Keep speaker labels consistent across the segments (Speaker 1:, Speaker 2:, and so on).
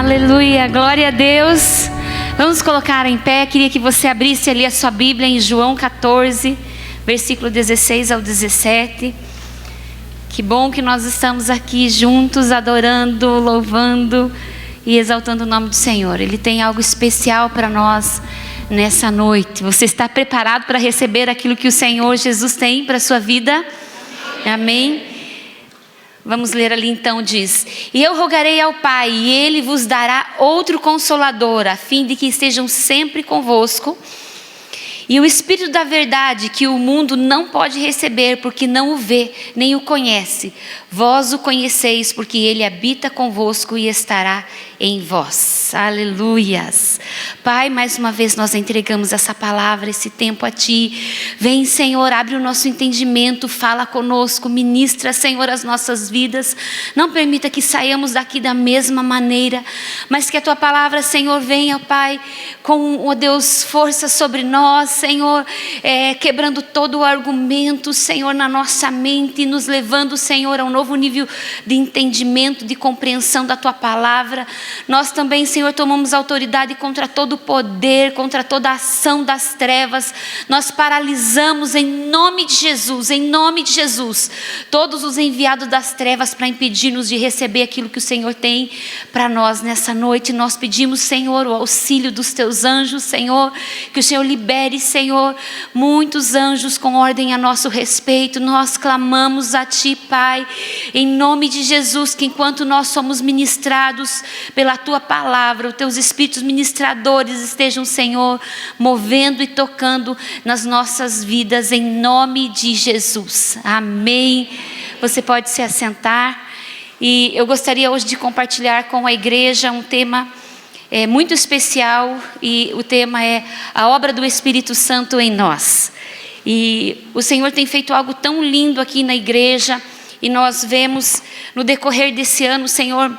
Speaker 1: Aleluia, glória a Deus. Vamos colocar em pé. Queria que você abrisse ali a sua Bíblia em João 14, versículo 16 ao 17. Que bom que nós estamos aqui juntos, adorando, louvando e exaltando o nome do Senhor. Ele tem algo especial para nós nessa noite. Você está preparado para receber aquilo que o Senhor Jesus tem para a sua vida? Amém? Vamos ler ali então, diz: E eu rogarei ao Pai, e Ele vos dará outro Consolador, a fim de que estejam sempre convosco. E o Espírito da verdade, que o mundo não pode receber, porque não o vê, nem o conhece. Vós o conheceis, porque Ele habita convosco e estará em vós. Aleluias. Pai, mais uma vez nós entregamos essa palavra, esse tempo a Ti. Vem, Senhor, abre o nosso entendimento, fala conosco, ministra, Senhor, as nossas vidas. Não permita que saiamos daqui da mesma maneira, mas que a Tua palavra, Senhor, venha, Pai, com, ó Deus, força sobre nós, Senhor, quebrando todo o argumento, Senhor, na nossa mente, nos levando, Senhor, a um novo nível de entendimento, de compreensão da Tua palavra. Nós também, Senhor, tomamos autoridade contra todo o poder, contra toda a ação das trevas. Nós paralisamos em nome de Jesus, todos os enviados das trevas para impedir-nos de receber aquilo que o Senhor tem para nós nessa noite. Nós pedimos, Senhor, o auxílio dos Teus anjos, Senhor, que o Senhor libere, Senhor, muitos anjos com ordem a nosso respeito. Nós clamamos a Ti, Pai, em nome de Jesus, que enquanto nós somos ministrados pela Tua palavra, os Teus Espíritos ministradores estejam, Senhor, movendo e tocando nas nossas vidas, em nome de Jesus. Amém. Você pode se assentar. E eu gostaria hoje de compartilhar com a igreja um tema muito especial, e o tema é a obra do Espírito Santo em nós. E o Senhor tem feito algo tão lindo aqui na igreja, e nós vemos no decorrer desse ano o Senhor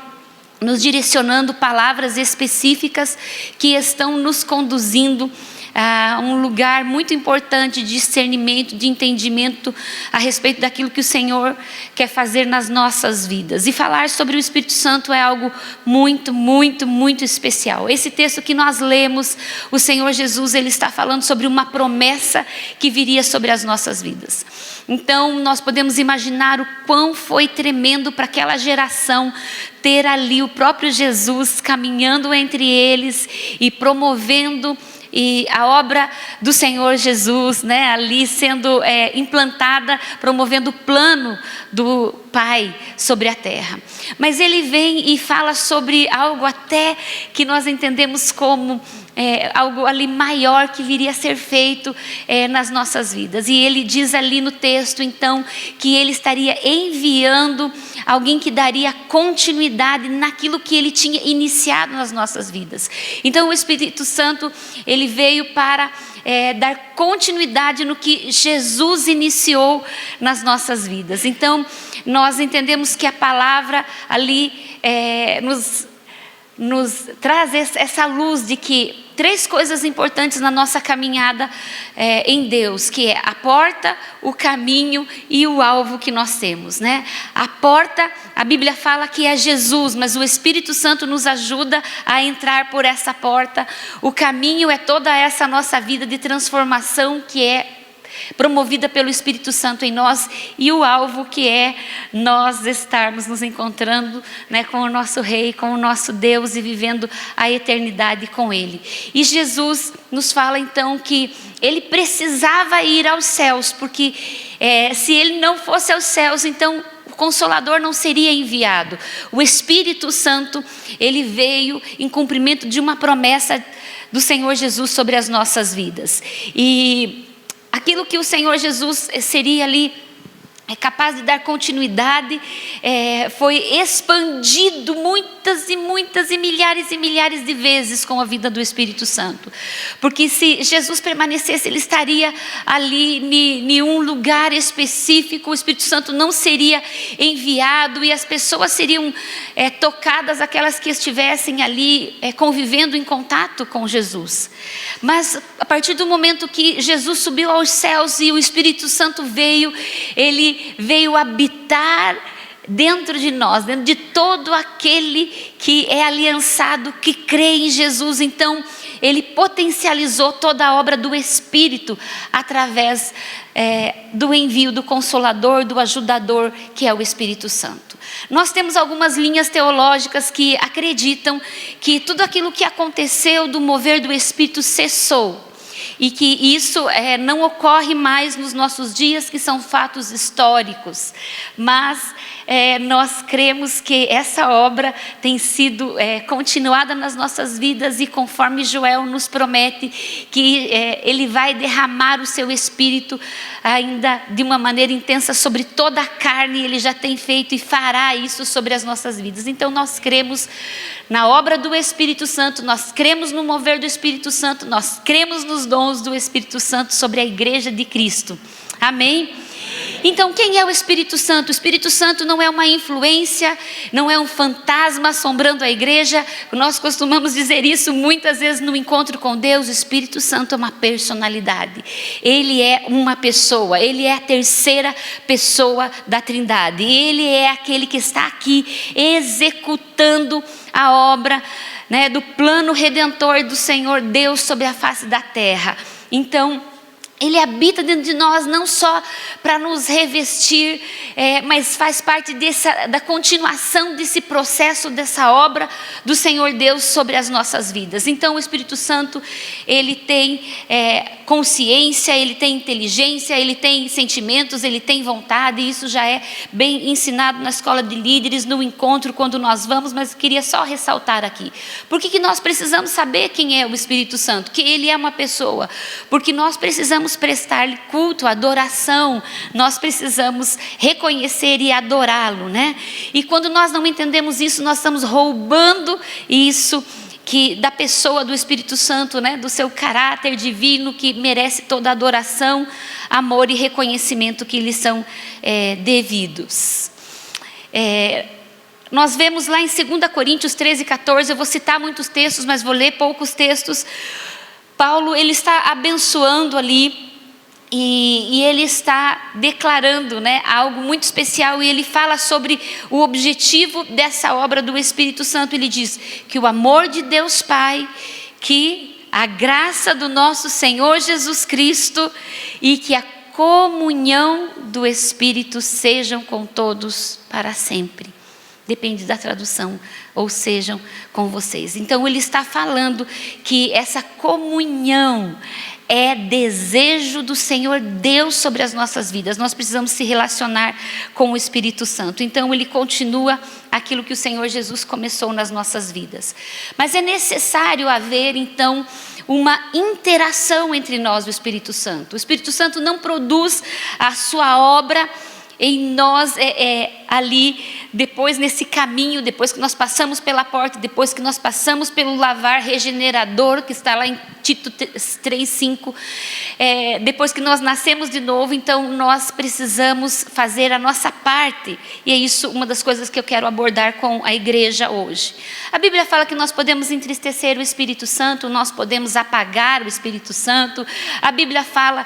Speaker 1: nos direcionando palavras específicas que estão nos conduzindo a um lugar muito importante de discernimento, de entendimento a respeito daquilo que o Senhor quer fazer nas nossas vidas. E falar sobre o Espírito Santo é algo muito, muito, muito especial. Esse texto que nós lemos, o Senhor Jesus, Ele está falando sobre uma promessa que viria sobre as nossas vidas. Então nós podemos imaginar o quão foi tremendo para aquela geração ter ali o próprio Jesus caminhando entre eles e promovendo a obra do Senhor Jesus, né, ali sendo implantada, promovendo o plano do Pai sobre a terra. Mas Ele vem e fala sobre algo até que nós entendemos como algo ali maior que viria a ser feito nas nossas vidas. E Ele diz ali no texto, então, que Ele estaria enviando alguém que daria continuidade naquilo que Ele tinha iniciado nas nossas vidas. Então o Espírito Santo, Ele veio para dar continuidade no que Jesus iniciou nas nossas vidas. Então nós entendemos que a palavra ali nos traz essa luz de que três coisas importantes na nossa caminhada em Deus, que é a porta, o caminho e o alvo que nós temos, né? A porta, a Bíblia fala que é Jesus, mas o Espírito Santo nos ajuda a entrar por essa porta. O caminho é toda essa nossa vida de transformação que é promovida pelo Espírito Santo em nós, e o alvo que é nós estarmos nos encontrando, né, com o nosso Rei, com o nosso Deus, e vivendo a eternidade com Ele. E Jesus nos fala então que Ele precisava ir aos céus, porque se Ele não fosse aos céus, então o Consolador não seria enviado. O Espírito Santo, Ele veio em cumprimento de uma promessa do Senhor Jesus sobre as nossas vidas. E aquilo que o Senhor Jesus seria ali capaz de dar continuidade, foi expandido muitas e muitas e milhares de vezes com a vida do Espírito Santo. Porque se Jesus permanecesse, Ele estaria ali em um lugar específico, o Espírito Santo não seria enviado e as pessoas seriam tocadas, aquelas que estivessem ali convivendo em contato com Jesus. Mas a partir do momento que Jesus subiu aos céus e o Espírito Santo veio, Ele veio habitar dentro de nós, dentro de todo aquele que é aliançado, que crê em Jesus. Então, Ele potencializou toda a obra do Espírito através do envio do Consolador, do Ajudador, que é o Espírito Santo. Nós temos algumas linhas teológicas que acreditam que tudo aquilo que aconteceu do mover do Espírito cessou. E que isso não ocorre mais nos nossos dias, que são fatos históricos. Mas nós cremos que essa obra tem sido continuada nas nossas vidas, e conforme Joel nos promete que Ele vai derramar o seu Espírito ainda de uma maneira intensa sobre toda a carne, Ele já tem feito e fará isso sobre as nossas vidas. Então nós cremos na obra do Espírito Santo, nós cremos no mover do Espírito Santo, nós cremos nos dons do Espírito Santo sobre a igreja de Cristo. Amém? Então, quem é o Espírito Santo? O Espírito Santo não é uma influência, não é um fantasma assombrando a igreja. Nós costumamos dizer isso muitas vezes no encontro com Deus. O Espírito Santo é uma personalidade. Ele é uma pessoa, Ele é a terceira pessoa da Trindade. Ele é aquele que está aqui executando a obra, né, do plano redentor do Senhor Deus sobre a face da terra. Então, Ele habita dentro de nós não só para nos revestir, mas faz parte da continuação desse processo, dessa obra do Senhor Deus sobre as nossas vidas. Então o Espírito Santo, Ele tem consciência, Ele tem inteligência, Ele tem sentimentos, Ele tem vontade. E isso já é bem ensinado na escola de líderes, no encontro quando nós vamos. Mas eu queria só ressaltar aqui, por que nós precisamos saber quem é o Espírito Santo? Que Ele é uma pessoa, porque nós precisamos prestar-lhe culto, adoração, nós precisamos reconhecer e adorá-lo, né? E quando nós não entendemos isso, nós estamos roubando isso da pessoa do Espírito Santo, né? Do seu caráter divino, que merece toda a adoração, amor e reconhecimento que lhe são devidos. Nós vemos lá em 2 Coríntios 13:14, eu vou citar muitos textos, mas vou ler poucos textos. Paulo, ele está abençoando ali, e ele está declarando, né, algo muito especial, e ele fala sobre o objetivo dessa obra do Espírito Santo. Ele diz que o amor de Deus Pai, que a graça do nosso Senhor Jesus Cristo e que a comunhão do Espírito sejam com todos para sempre. Depende da tradução, ou sejam com vocês. Então ele está falando que essa comunhão é desejo do Senhor Deus sobre as nossas vidas. Nós precisamos se relacionar com o Espírito Santo. Então ele continua aquilo que o Senhor Jesus começou nas nossas vidas. Mas é necessário haver então uma interação entre nós e o Espírito Santo. O Espírito Santo não produz a sua obra em nós ali, depois nesse caminho, depois que nós passamos pela porta, depois que nós passamos pelo lavar regenerador, que está lá em Tito 3:5, depois que nós nascemos de novo. Então nós precisamos fazer a nossa parte, e é isso uma das coisas que eu quero abordar com a igreja hoje. A Bíblia fala que nós podemos entristecer o Espírito Santo, nós podemos apagar o Espírito Santo. A Bíblia fala,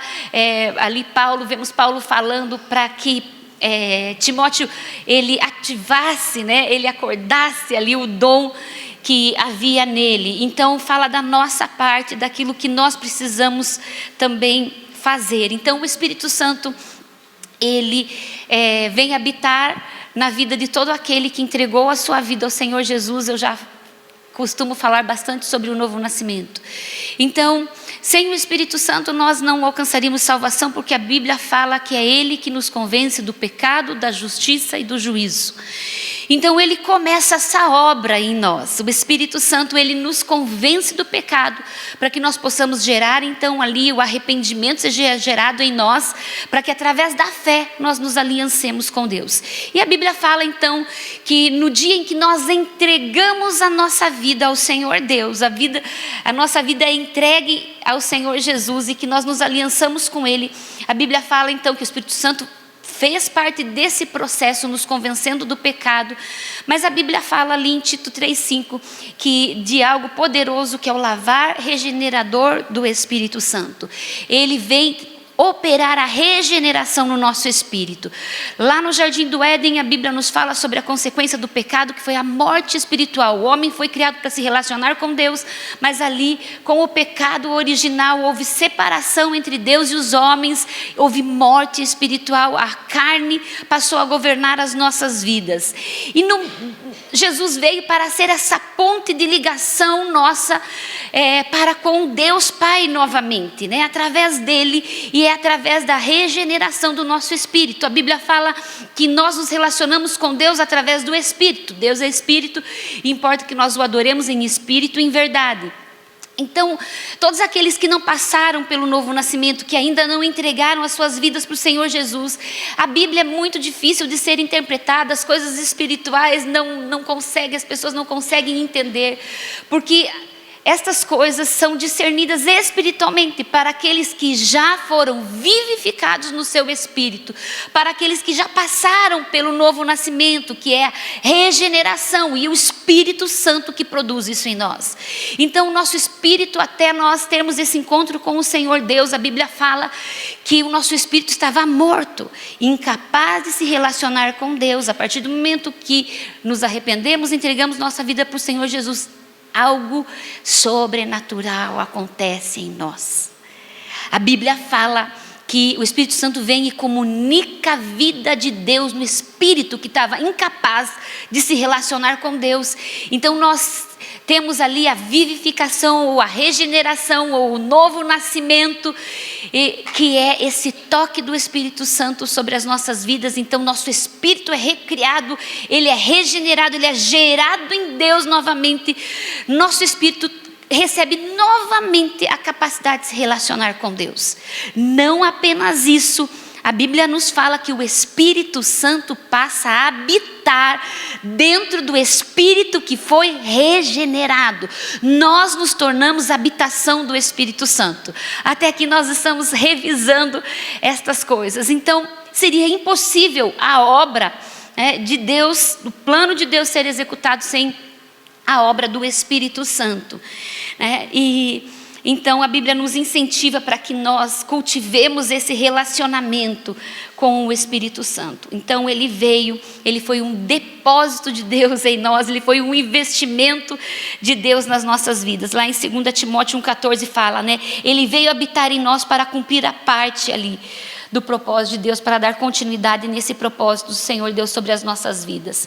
Speaker 1: ali vemos Paulo falando para que Timóteo, ele ativasse, né, ele acordasse ali o dom que havia nele. Então fala da nossa parte, daquilo que nós precisamos também fazer. Então o Espírito Santo, ele vem habitar na vida de todo aquele que entregou a sua vida ao Senhor Jesus. Eu já costumo falar bastante sobre o novo nascimento. Então, sem o Espírito Santo nós não alcançaríamos salvação, porque a Bíblia fala que é Ele que nos convence do pecado, da justiça e do juízo. Então Ele começa essa obra em nós. O Espírito Santo, Ele nos convence do pecado, para que nós possamos gerar então ali o arrependimento, seja gerado em nós, para que através da fé nós nos aliancemos com Deus. E a Bíblia fala então que no dia em que nós entregamos a nossa vida ao Senhor Deus, a nossa vida é entregue ao Senhor Jesus, e que nós nos aliançamos com Ele. A Bíblia fala então que o Espírito Santo fez parte desse processo, nos convencendo do pecado. Mas a Bíblia fala ali em Tito 3:5, que de algo poderoso, que é o lavar regenerador do Espírito Santo. Ele vem operar a regeneração no nosso espírito. Lá no Jardim do Éden, a Bíblia nos fala sobre a consequência do pecado, que foi a morte espiritual. O homem foi criado para se relacionar com Deus, mas ali, com o pecado original, houve separação entre Deus e os homens, houve morte espiritual, a carne passou a governar as nossas vidas. E Jesus veio para ser essa ponte de ligação nossa para com Deus Pai novamente, né? Através dele, e é através da regeneração do nosso espírito. A Bíblia fala que nós nos relacionamos com Deus através do Espírito. Deus é Espírito e importa que nós o adoremos em espírito e em verdade. Então, todos aqueles que não passaram pelo novo nascimento, que ainda não entregaram as suas vidas para o Senhor Jesus, a Bíblia é muito difícil de ser interpretada, as coisas espirituais não conseguem, as pessoas não conseguem entender, porque estas coisas são discernidas espiritualmente para aqueles que já foram vivificados no seu espírito, para aqueles que já passaram pelo novo nascimento, que é a regeneração, e o Espírito Santo que produz isso em nós. Então o nosso espírito, até nós termos esse encontro com o Senhor Deus, a Bíblia fala que o nosso espírito estava morto, incapaz de se relacionar com Deus. A partir do momento que nos arrependemos, entregamos nossa vida para o Senhor Jesus, algo sobrenatural acontece em nós. A Bíblia fala que o Espírito Santo vem e comunica a vida de Deus no espírito que estava incapaz de se relacionar com Deus. Então nós temos ali a vivificação, ou a regeneração, ou o novo nascimento, que é esse toque do Espírito Santo sobre as nossas vidas. Então nosso espírito é recriado, ele é regenerado, ele é gerado em Deus novamente. Nosso espírito recebe novamente a capacidade de se relacionar com Deus. Não apenas isso, a Bíblia nos fala que o Espírito Santo passa a habitar dentro do Espírito que foi regenerado. Nós nos tornamos habitação do Espírito Santo. Até aqui nós estamos revisando estas coisas. Então seria impossível a obra de Deus, o plano de Deus ser executado sem a obra do Espírito Santo, né? E então a Bíblia nos incentiva para que nós cultivemos esse relacionamento com o Espírito Santo. Então ele veio, ele foi um depósito de Deus em nós, ele foi um investimento de Deus nas nossas vidas. Lá em 2 Timóteo 1,14 fala, né? Ele veio habitar em nós para cumprir a parte ali do propósito de Deus, para dar continuidade nesse propósito do Senhor Deus sobre as nossas vidas.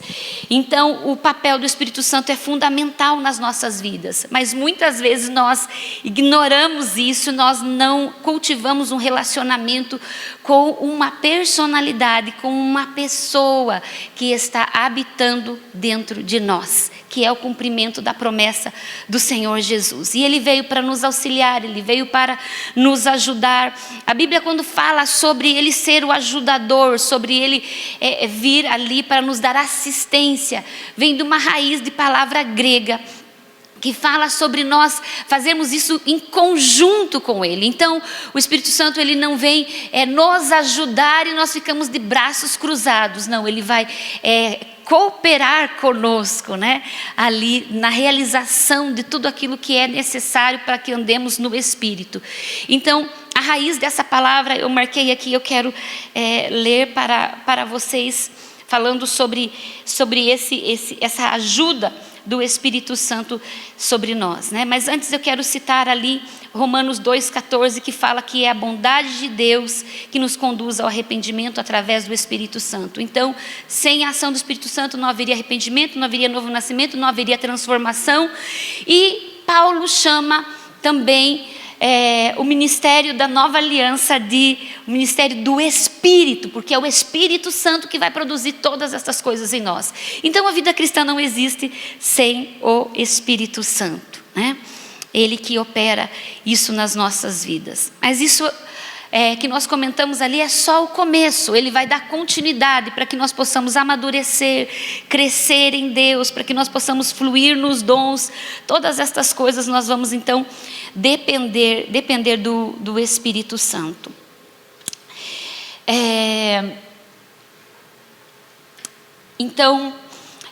Speaker 1: Então o papel do Espírito Santo é fundamental nas nossas vidas, mas muitas vezes nós ignoramos isso, nós não cultivamos um relacionamento com uma personalidade, com uma pessoa que está habitando dentro de nós, que é o cumprimento da promessa do Senhor Jesus. E ele veio para nos auxiliar, ele veio para nos ajudar. A Bíblia, quando fala sobre ele ser o ajudador, sobre ele vir ali para nos dar assistência, vem de uma raiz de palavra grega, que fala sobre nós fazermos isso em conjunto com ele. Então o Espírito Santo, ele não vem nos ajudar e nós ficamos de braços cruzados. Não, ele vai cooperar conosco, né? Ali na realização de tudo aquilo que é necessário para que andemos no Espírito. Então a raiz dessa palavra eu marquei aqui, eu quero ler para vocês, falando sobre essa ajuda do Espírito Santo sobre nós, né? Mas antes eu quero citar ali Romanos 2,14, que fala que é a bondade de Deus que nos conduz ao arrependimento através do Espírito Santo. Então, sem a ação do Espírito Santo não haveria arrependimento, não haveria novo nascimento, não haveria transformação. E Paulo chama também o ministério da nova aliança o ministério do Espírito, porque é o Espírito Santo que vai produzir todas essas coisas em nós. Então a vida cristã não existe sem o Espírito Santo, né? Ele que opera isso nas nossas vidas. Mas isso que nós comentamos ali é só o começo. Ele vai dar continuidade para que nós possamos amadurecer, crescer em Deus, para que nós possamos fluir nos dons. Todas estas coisas nós vamos então depender do Espírito Santo. Então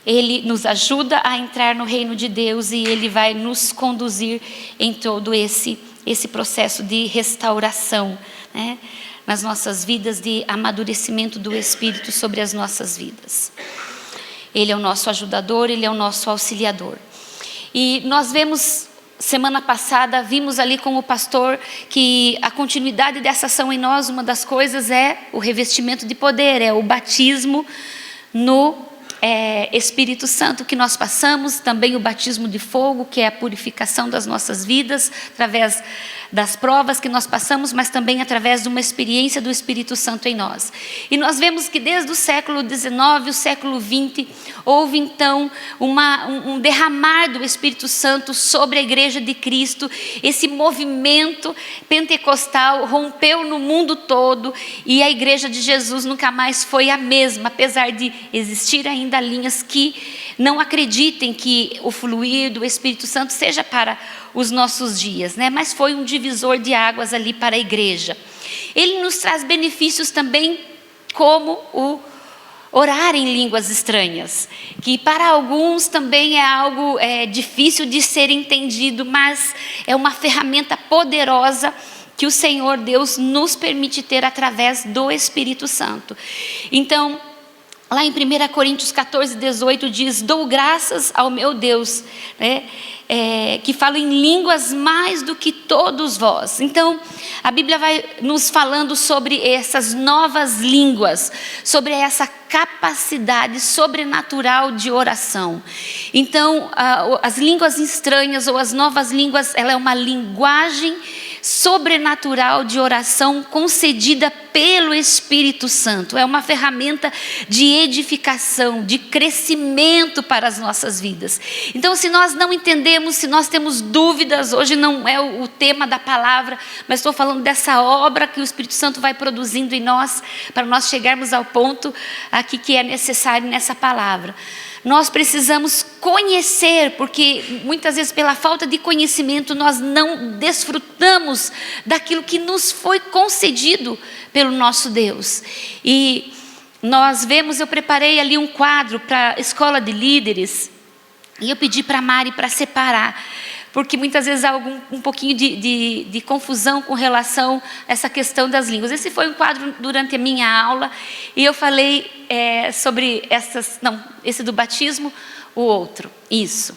Speaker 1: ele nos ajuda a entrar no reino de Deus e ele vai nos conduzir em todo esse esse processo de restauração, né, nas nossas vidas, de amadurecimento do Espírito sobre as nossas vidas. Ele é o nosso ajudador, Ele é o nosso auxiliador. E nós semana passada, vimos ali com o pastor que a continuidade dessa ação em nós, uma das coisas é o revestimento de poder, é o batismo no Espírito Santo que nós passamos, também o batismo de fogo, que é a purificação das nossas vidas, através das provas que nós passamos, mas também através de uma experiência do Espírito Santo em nós. E nós vemos que desde o século XIX, o século XX, houve então um derramar do Espírito Santo sobre a Igreja de Cristo. Esse movimento pentecostal rompeu no mundo todo e a Igreja de Jesus nunca mais foi a mesma, apesar de existir ainda linhas que não acreditem que o fluir do Espírito Santo seja para os nossos dias, né? Mas foi um divisor de águas ali para a igreja. Ele nos traz benefícios também, como o orar em línguas estranhas, que para alguns também é algo difícil de ser entendido, mas é uma ferramenta poderosa que o Senhor Deus nos permite ter através do Espírito Santo. Então, lá em 1 Coríntios 14, 18 diz: dou graças ao meu Deus, né, que falo em línguas mais do que todos vós. Então, a Bíblia vai nos falando sobre essas novas línguas, sobre essa capacidade sobrenatural de oração. Então, as línguas estranhas ou as novas línguas, ela é uma linguagem sobrenatural de oração concedida pelo Espírito Santo. É uma ferramenta de edificação, de crescimento para as nossas vidas. Então, se nós não entendemos, se nós temos dúvidas, hoje não é o tema da palavra, mas estou falando dessa obra que o Espírito Santo vai produzindo em nós, para nós chegarmos ao ponto aqui que é necessário nessa palavra. Nós precisamos conhecer, porque muitas vezes pela falta de conhecimento nós não desfrutamos daquilo que nos foi concedido pelo nosso Deus. E nós vemos, eu preparei ali um quadro para a escola de líderes, e eu pedi para a Mari para separar, porque muitas vezes há um pouquinho de confusão com relação a essa questão das línguas. Esse foi um quadro durante a minha aula, e eu falei sobre esse do batismo, o outro, isso.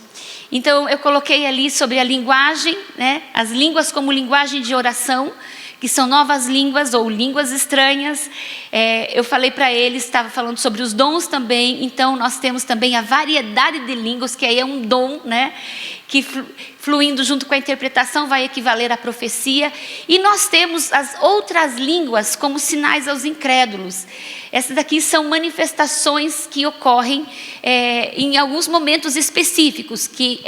Speaker 1: Então eu coloquei ali sobre a linguagem, né, as línguas como linguagem de oração, que são novas línguas ou línguas estranhas. Eu falei para eles, estava falando sobre os dons também. Então nós temos também a variedade de línguas, que aí é um dom, né, que fluindo junto com a interpretação vai equivaler à profecia. E nós temos as outras línguas como sinais aos incrédulos. Essas daqui são manifestações que ocorrem em alguns momentos específicos, que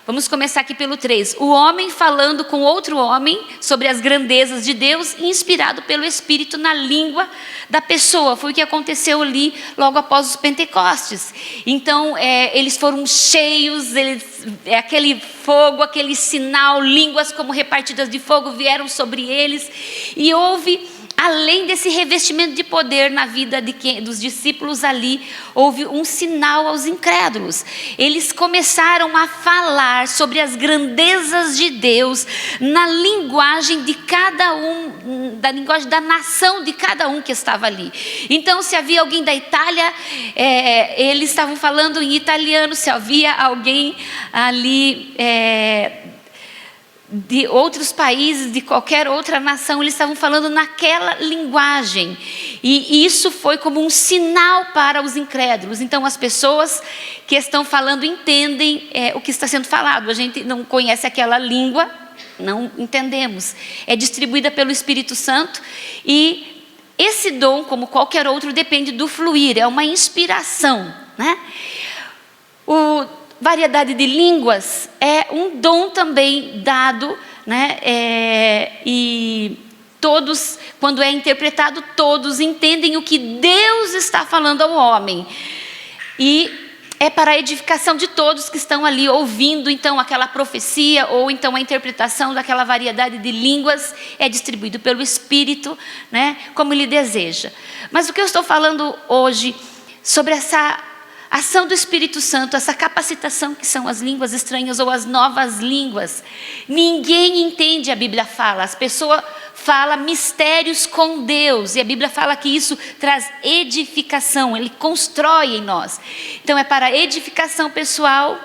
Speaker 1: vamos começar aqui pelo 3. O homem falando com outro homem sobre as grandezas de Deus, inspirado pelo Espírito na língua da pessoa. Foi o que aconteceu ali logo após os Pentecostes. Então, eles foram cheios, aquele fogo, aquele sinal, línguas como repartidas de fogo vieram sobre eles. E houve, além desse revestimento de poder na vida dos discípulos ali, houve um sinal aos incrédulos. Eles começaram a falar sobre as grandezas de Deus na linguagem de cada um, da linguagem da nação de cada um que estava ali. Então, se havia alguém da Itália, eles estavam falando em italiano. Se havia alguém ali de outros países, de qualquer outra nação, eles estavam falando naquela linguagem, e isso foi como um sinal para os incrédulos. Então as pessoas que estão falando entendem o que está sendo falado. A gente não conhece aquela língua, não entendemos. É distribuída pelo Espírito Santo, e esse dom, como qualquer outro, depende do fluir, é uma inspiração, né? Variedade de línguas é um dom também dado, né? E todos, quando é interpretado, todos entendem o que Deus está falando ao homem. E é para a edificação de todos que estão ali ouvindo, então, aquela profecia, ou então a interpretação daquela variedade de línguas é distribuído pelo Espírito, né? Como Ele deseja. Mas o que eu estou falando hoje, sobre ação do Espírito Santo, essa capacitação que são as línguas estranhas ou as novas línguas. Ninguém entende, a Bíblia fala. As pessoas falam mistérios com Deus. E a Bíblia fala que isso traz edificação. Ele constrói em nós. Então é para edificação pessoal.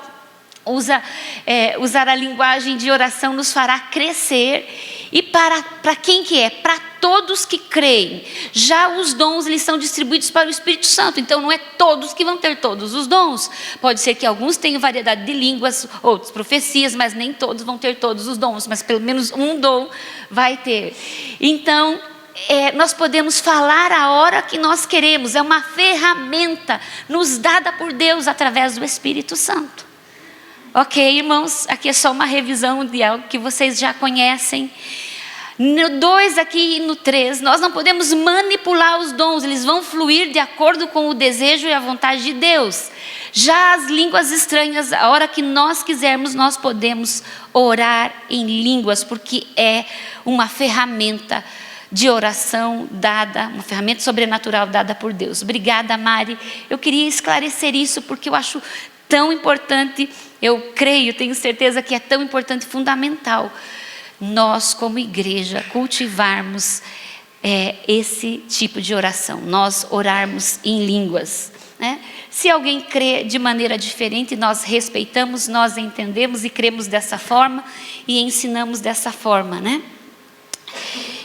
Speaker 1: Usar a linguagem de oração nos fará crescer. E para quem que é? Para todos que creem. Já os dons, eles são distribuídos para o Espírito Santo. Então não é todos que vão ter todos os dons. Pode ser que alguns tenham variedade de línguas, outros profecias, mas nem todos vão ter todos os dons. Mas pelo menos um dom vai ter. Então nós podemos falar a hora que nós queremos. É uma ferramenta nos dada por Deus através do Espírito Santo. Ok, irmãos, aqui é só uma revisão de algo que vocês já conhecem. No 2 aqui e no 3, nós não podemos manipular os dons, eles vão fluir de acordo com o desejo e a vontade de Deus. Já as línguas estranhas, a hora que nós quisermos, nós podemos orar em línguas, porque é uma ferramenta de oração dada, uma ferramenta sobrenatural dada por Deus. Obrigada, Mari. Eu queria esclarecer isso porque eu acho tão importante, eu creio, tenho certeza que é tão importante, fundamental, nós como igreja cultivarmos esse tipo de oração, nós orarmos em línguas, né? Se alguém crê de maneira diferente, nós respeitamos, nós entendemos e cremos dessa forma e ensinamos dessa forma, né?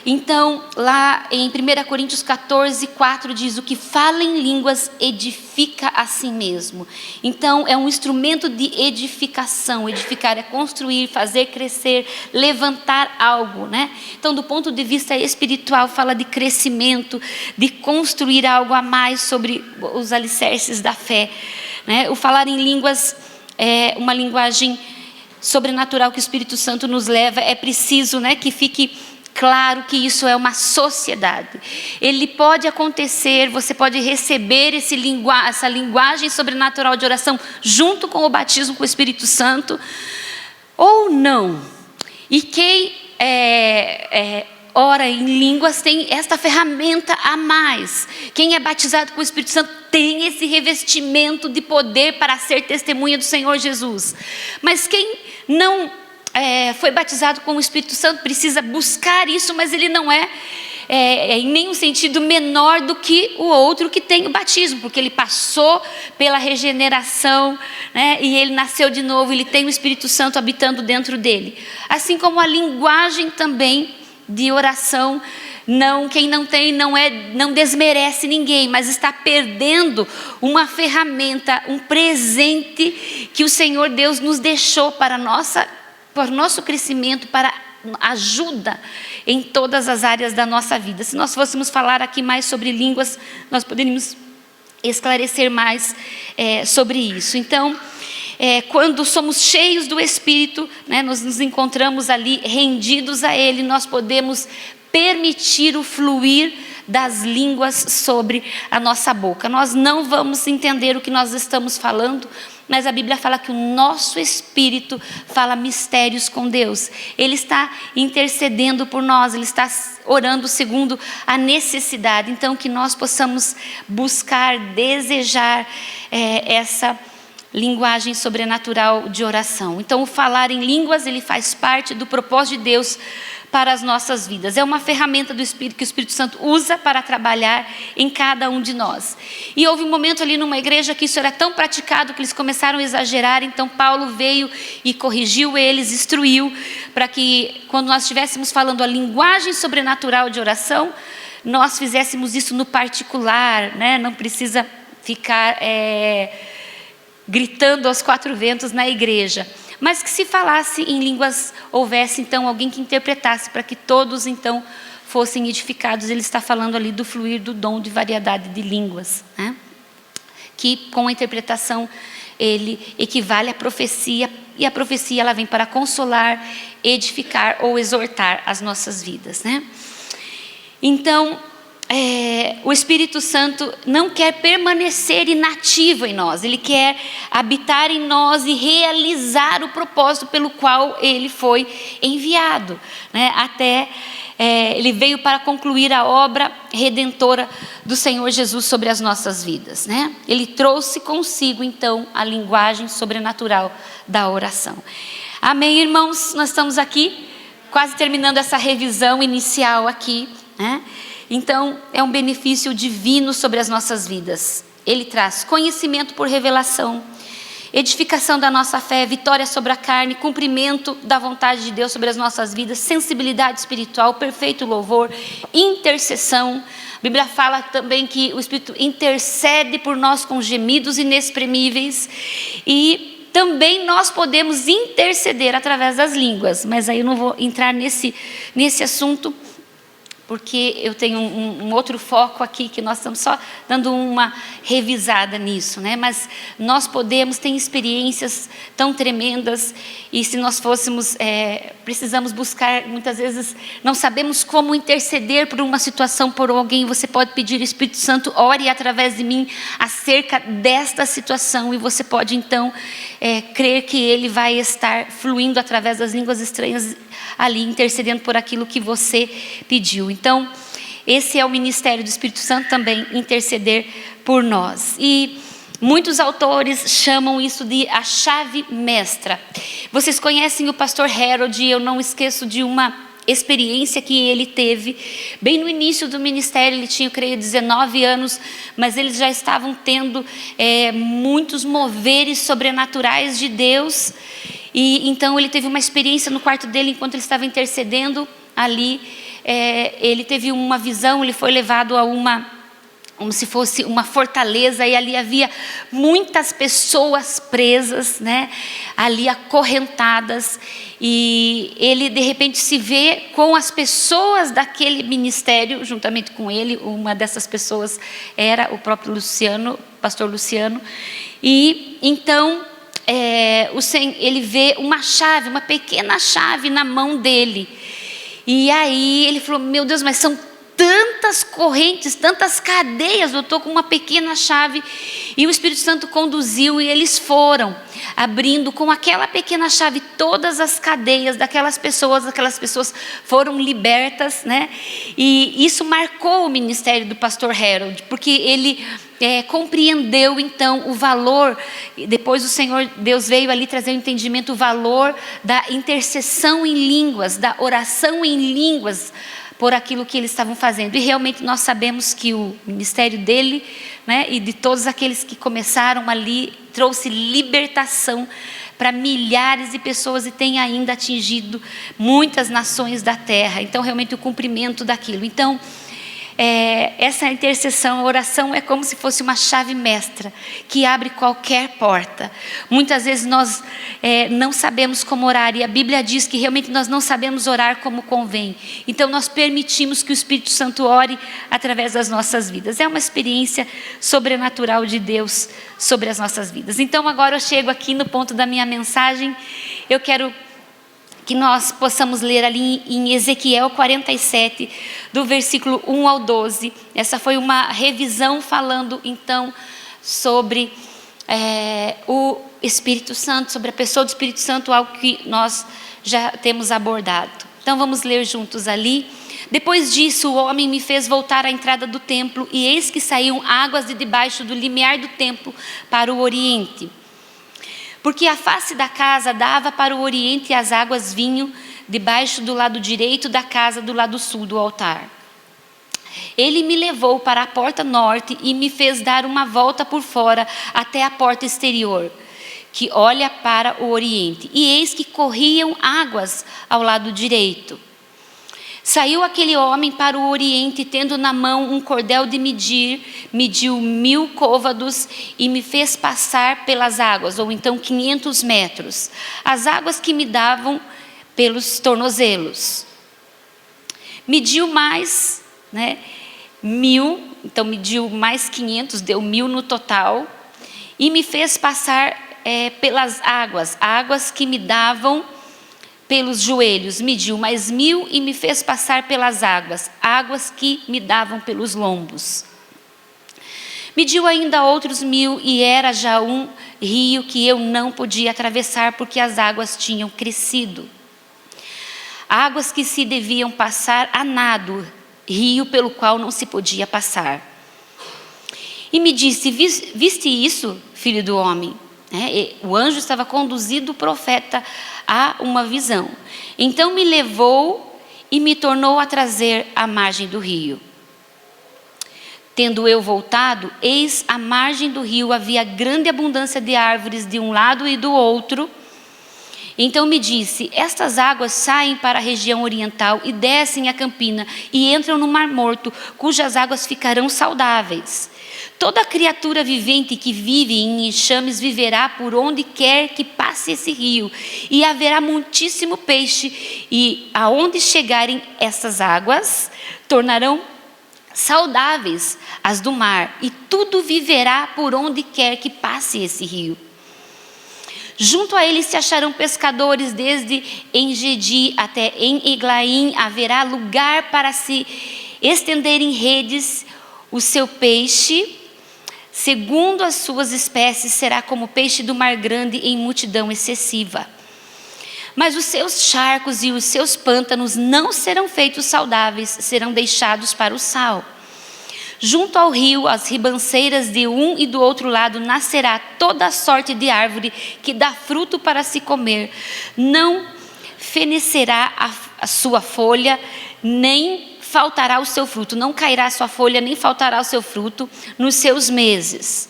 Speaker 1: Então, lá em 1 Coríntios 14, 4 diz: o que fala em línguas edifica a si mesmo. Então, é um instrumento de edificação. Edificar é construir, fazer crescer, levantar algo, né? Então, do ponto de vista espiritual, fala de crescimento, de construir algo a mais sobre os alicerces da fé, né? O falar em línguas é uma linguagem sobrenatural que o Espírito Santo nos leva. É preciso, né, que fique claro que isso é uma sociedade. Ele pode acontecer, você pode receber essa linguagem sobrenatural de oração junto com o batismo com o Espírito Santo, ou não. E quem ora em línguas tem esta ferramenta a mais. Quem é batizado com o Espírito Santo tem esse revestimento de poder para ser testemunha do Senhor Jesus. Mas quem não foi batizado com o Espírito Santo precisa buscar isso, mas ele não é em nenhum sentido menor do que o outro que tem o batismo, porque ele passou pela regeneração, né, e ele nasceu de novo, ele tem o Espírito Santo habitando dentro dele. Assim como a linguagem também de oração, quem não tem não desmerece ninguém, mas está perdendo uma ferramenta, um presente que o Senhor Deus nos deixou para o nosso crescimento, para ajuda em todas as áreas da nossa vida. Se nós fôssemos falar aqui mais sobre línguas, nós poderíamos esclarecer mais sobre isso. Então, quando somos cheios do Espírito, né, nós nos encontramos ali rendidos a Ele, nós podemos permitir o fluir das línguas sobre a nossa boca. Nós não vamos entender o que nós estamos falando, mas a Bíblia fala que o nosso espírito fala mistérios com Deus. Ele está intercedendo por nós, Ele está orando segundo a necessidade. Então, que nós possamos buscar, desejar essa linguagem sobrenatural de oração. Então, o falar em línguas, ele faz parte do propósito de Deus para as nossas vidas. É uma ferramenta do Espírito que o Espírito Santo usa para trabalhar em cada um de nós. E houve um momento ali numa igreja que isso era tão praticado que eles começaram a exagerar. Então Paulo veio e corrigiu eles, instruiu, para que quando nós estivéssemos falando a linguagem sobrenatural de oração, nós fizéssemos isso no particular, né? Não precisa ficar gritando aos quatro ventos na igreja. Mas que se falasse em línguas, houvesse então alguém que interpretasse, para que todos então fossem edificados. Ele está falando ali do fluir do dom de variedade de línguas, né? Que com a interpretação ele equivale à profecia, e a profecia ela vem para consolar, edificar ou exortar as nossas vidas, né? Então, o Espírito Santo não quer permanecer inativo em nós, Ele quer habitar em nós e realizar o propósito pelo qual Ele foi enviado, né? Até Ele veio para concluir a obra redentora do Senhor Jesus sobre as nossas vidas, né? Ele trouxe consigo, então, a linguagem sobrenatural da oração. Amém, irmãos? Nós estamos aqui, quase terminando essa revisão inicial aqui, né? Então, é um benefício divino sobre as nossas vidas. Ele traz conhecimento por revelação, edificação da nossa fé, vitória sobre a carne, cumprimento da vontade de Deus sobre as nossas vidas, sensibilidade espiritual, perfeito louvor, intercessão. A Bíblia fala também que o Espírito intercede por nós com gemidos inexprimíveis, e também nós podemos interceder através das línguas, mas aí eu não vou entrar nesse assunto, porque eu tenho um outro foco aqui, que nós estamos só dando uma revisada nisso, né? Mas nós podemos ter experiências tão tremendas, e se nós fôssemos, precisamos buscar, muitas vezes não sabemos como interceder por uma situação, por alguém. Você pode pedir: Espírito Santo, ore através de mim acerca desta situação, e você pode então crer que Ele vai estar fluindo através das línguas estranhas ali, intercedendo por aquilo que você pediu. Então, esse é o ministério do Espírito Santo também, interceder por nós. E muitos autores chamam isso de a chave mestra. Vocês conhecem o pastor Harold, e eu não esqueço de uma experiência que ele teve bem no início do ministério. Ele tinha, eu creio, 19 anos, mas eles já estavam tendo muitos moveres sobrenaturais de Deus. E então ele teve uma experiência no quarto dele, enquanto ele estava intercedendo ali. Ele teve uma visão, ele foi levado a como se fosse uma fortaleza, e ali havia muitas pessoas presas, né? Ali acorrentadas, e ele de repente se vê com as pessoas daquele ministério, juntamente com ele. Uma dessas pessoas era o próprio Luciano, pastor Luciano, e então ele vê uma chave, uma pequena chave na mão dele. E aí ele falou: meu Deus, mas são tantas correntes, tantas cadeias, eu estou com uma pequena chave. E o Espírito Santo conduziu, e eles foram abrindo com aquela pequena chave todas as cadeias daquelas pessoas. Aquelas pessoas foram libertas, né? E isso marcou o ministério do pastor Harold, porque ele compreendeu então o valor. Depois o Senhor Deus veio ali trazer o entendimento, o valor da intercessão em línguas, da oração em línguas, por aquilo que eles estavam fazendo. E realmente nós sabemos que o ministério dele, né, e de todos aqueles que começaram ali, trouxe libertação para milhares de pessoas, e tem ainda atingido muitas nações da terra. Então realmente o cumprimento daquilo. Então essa intercessão, a oração, é como se fosse uma chave mestra que abre qualquer porta. Muitas vezes nós não sabemos como orar, e a Bíblia diz que realmente nós não sabemos orar como convém. Então nós permitimos que o Espírito Santo ore através das nossas vidas. É uma experiência sobrenatural de Deus sobre as nossas vidas. Então agora eu chego aqui no ponto da minha mensagem. Eu quero que nós possamos ler ali em Ezequiel 47, do versículo 1 ao 12. Essa foi uma revisão falando então sobre o Espírito Santo, sobre a pessoa do Espírito Santo, algo que nós já temos abordado. Então vamos ler juntos ali. Depois disso, o homem me fez voltar à entrada do templo, e eis que saíam águas de debaixo do limiar do templo para o oriente. Porque a face da casa dava para o oriente, e as águas vinham debaixo do lado direito da casa, do lado sul do altar. Ele me levou para a porta norte e me fez dar uma volta por fora até a porta exterior, que olha para o oriente. E eis que corriam águas ao lado direito. Saiu aquele homem para o oriente, tendo na mão um cordel de medir, mediu 1000 côvados e me fez passar pelas águas, ou então 500 metros. As águas que me davam pelos tornozelos. Mediu mais, 1000, então mediu mais 500, deu 1000 no total. E me fez passar pelas águas que me davam pelos joelhos. Mediu mais 1000 e me fez passar pelas águas que me davam pelos lombos. Mediu ainda outros 1000, e era já um rio que eu não podia atravessar, porque as águas tinham crescido. águas que se deviam passar a nado, rio pelo qual não se podia passar. E me disse: viste isso, filho do homem? O anjo estava conduzindo o profeta a uma visão. Então me levou e me tornou a trazer à margem do rio. Tendo eu voltado, eis à margem do rio havia grande abundância de árvores de um lado e do outro. Então me disse: estas águas saem para a região oriental e descem a campina e entram no Mar Morto, cujas águas ficarão saudáveis. Toda criatura vivente que vive em enxames viverá por onde quer que passe esse rio, e haverá muitíssimo peixe, e aonde chegarem essas águas, tornarão saudáveis as do mar, e tudo viverá por onde quer que passe esse rio. Junto a ele se acharão pescadores, desde Engedi até Eglaim haverá lugar para se estenderem redes. O seu peixe, segundo as suas espécies, será como peixe do mar grande em multidão excessiva. Mas os seus charcos e os seus pântanos não serão feitos saudáveis, serão deixados para o sal. Junto ao rio, as ribanceiras de um e do outro lado, nascerá toda sorte de árvore que dá fruto para se comer. Não fenecerá a sua folha, nem faltará o seu fruto. Não cairá a sua folha, nem faltará o seu fruto nos seus meses.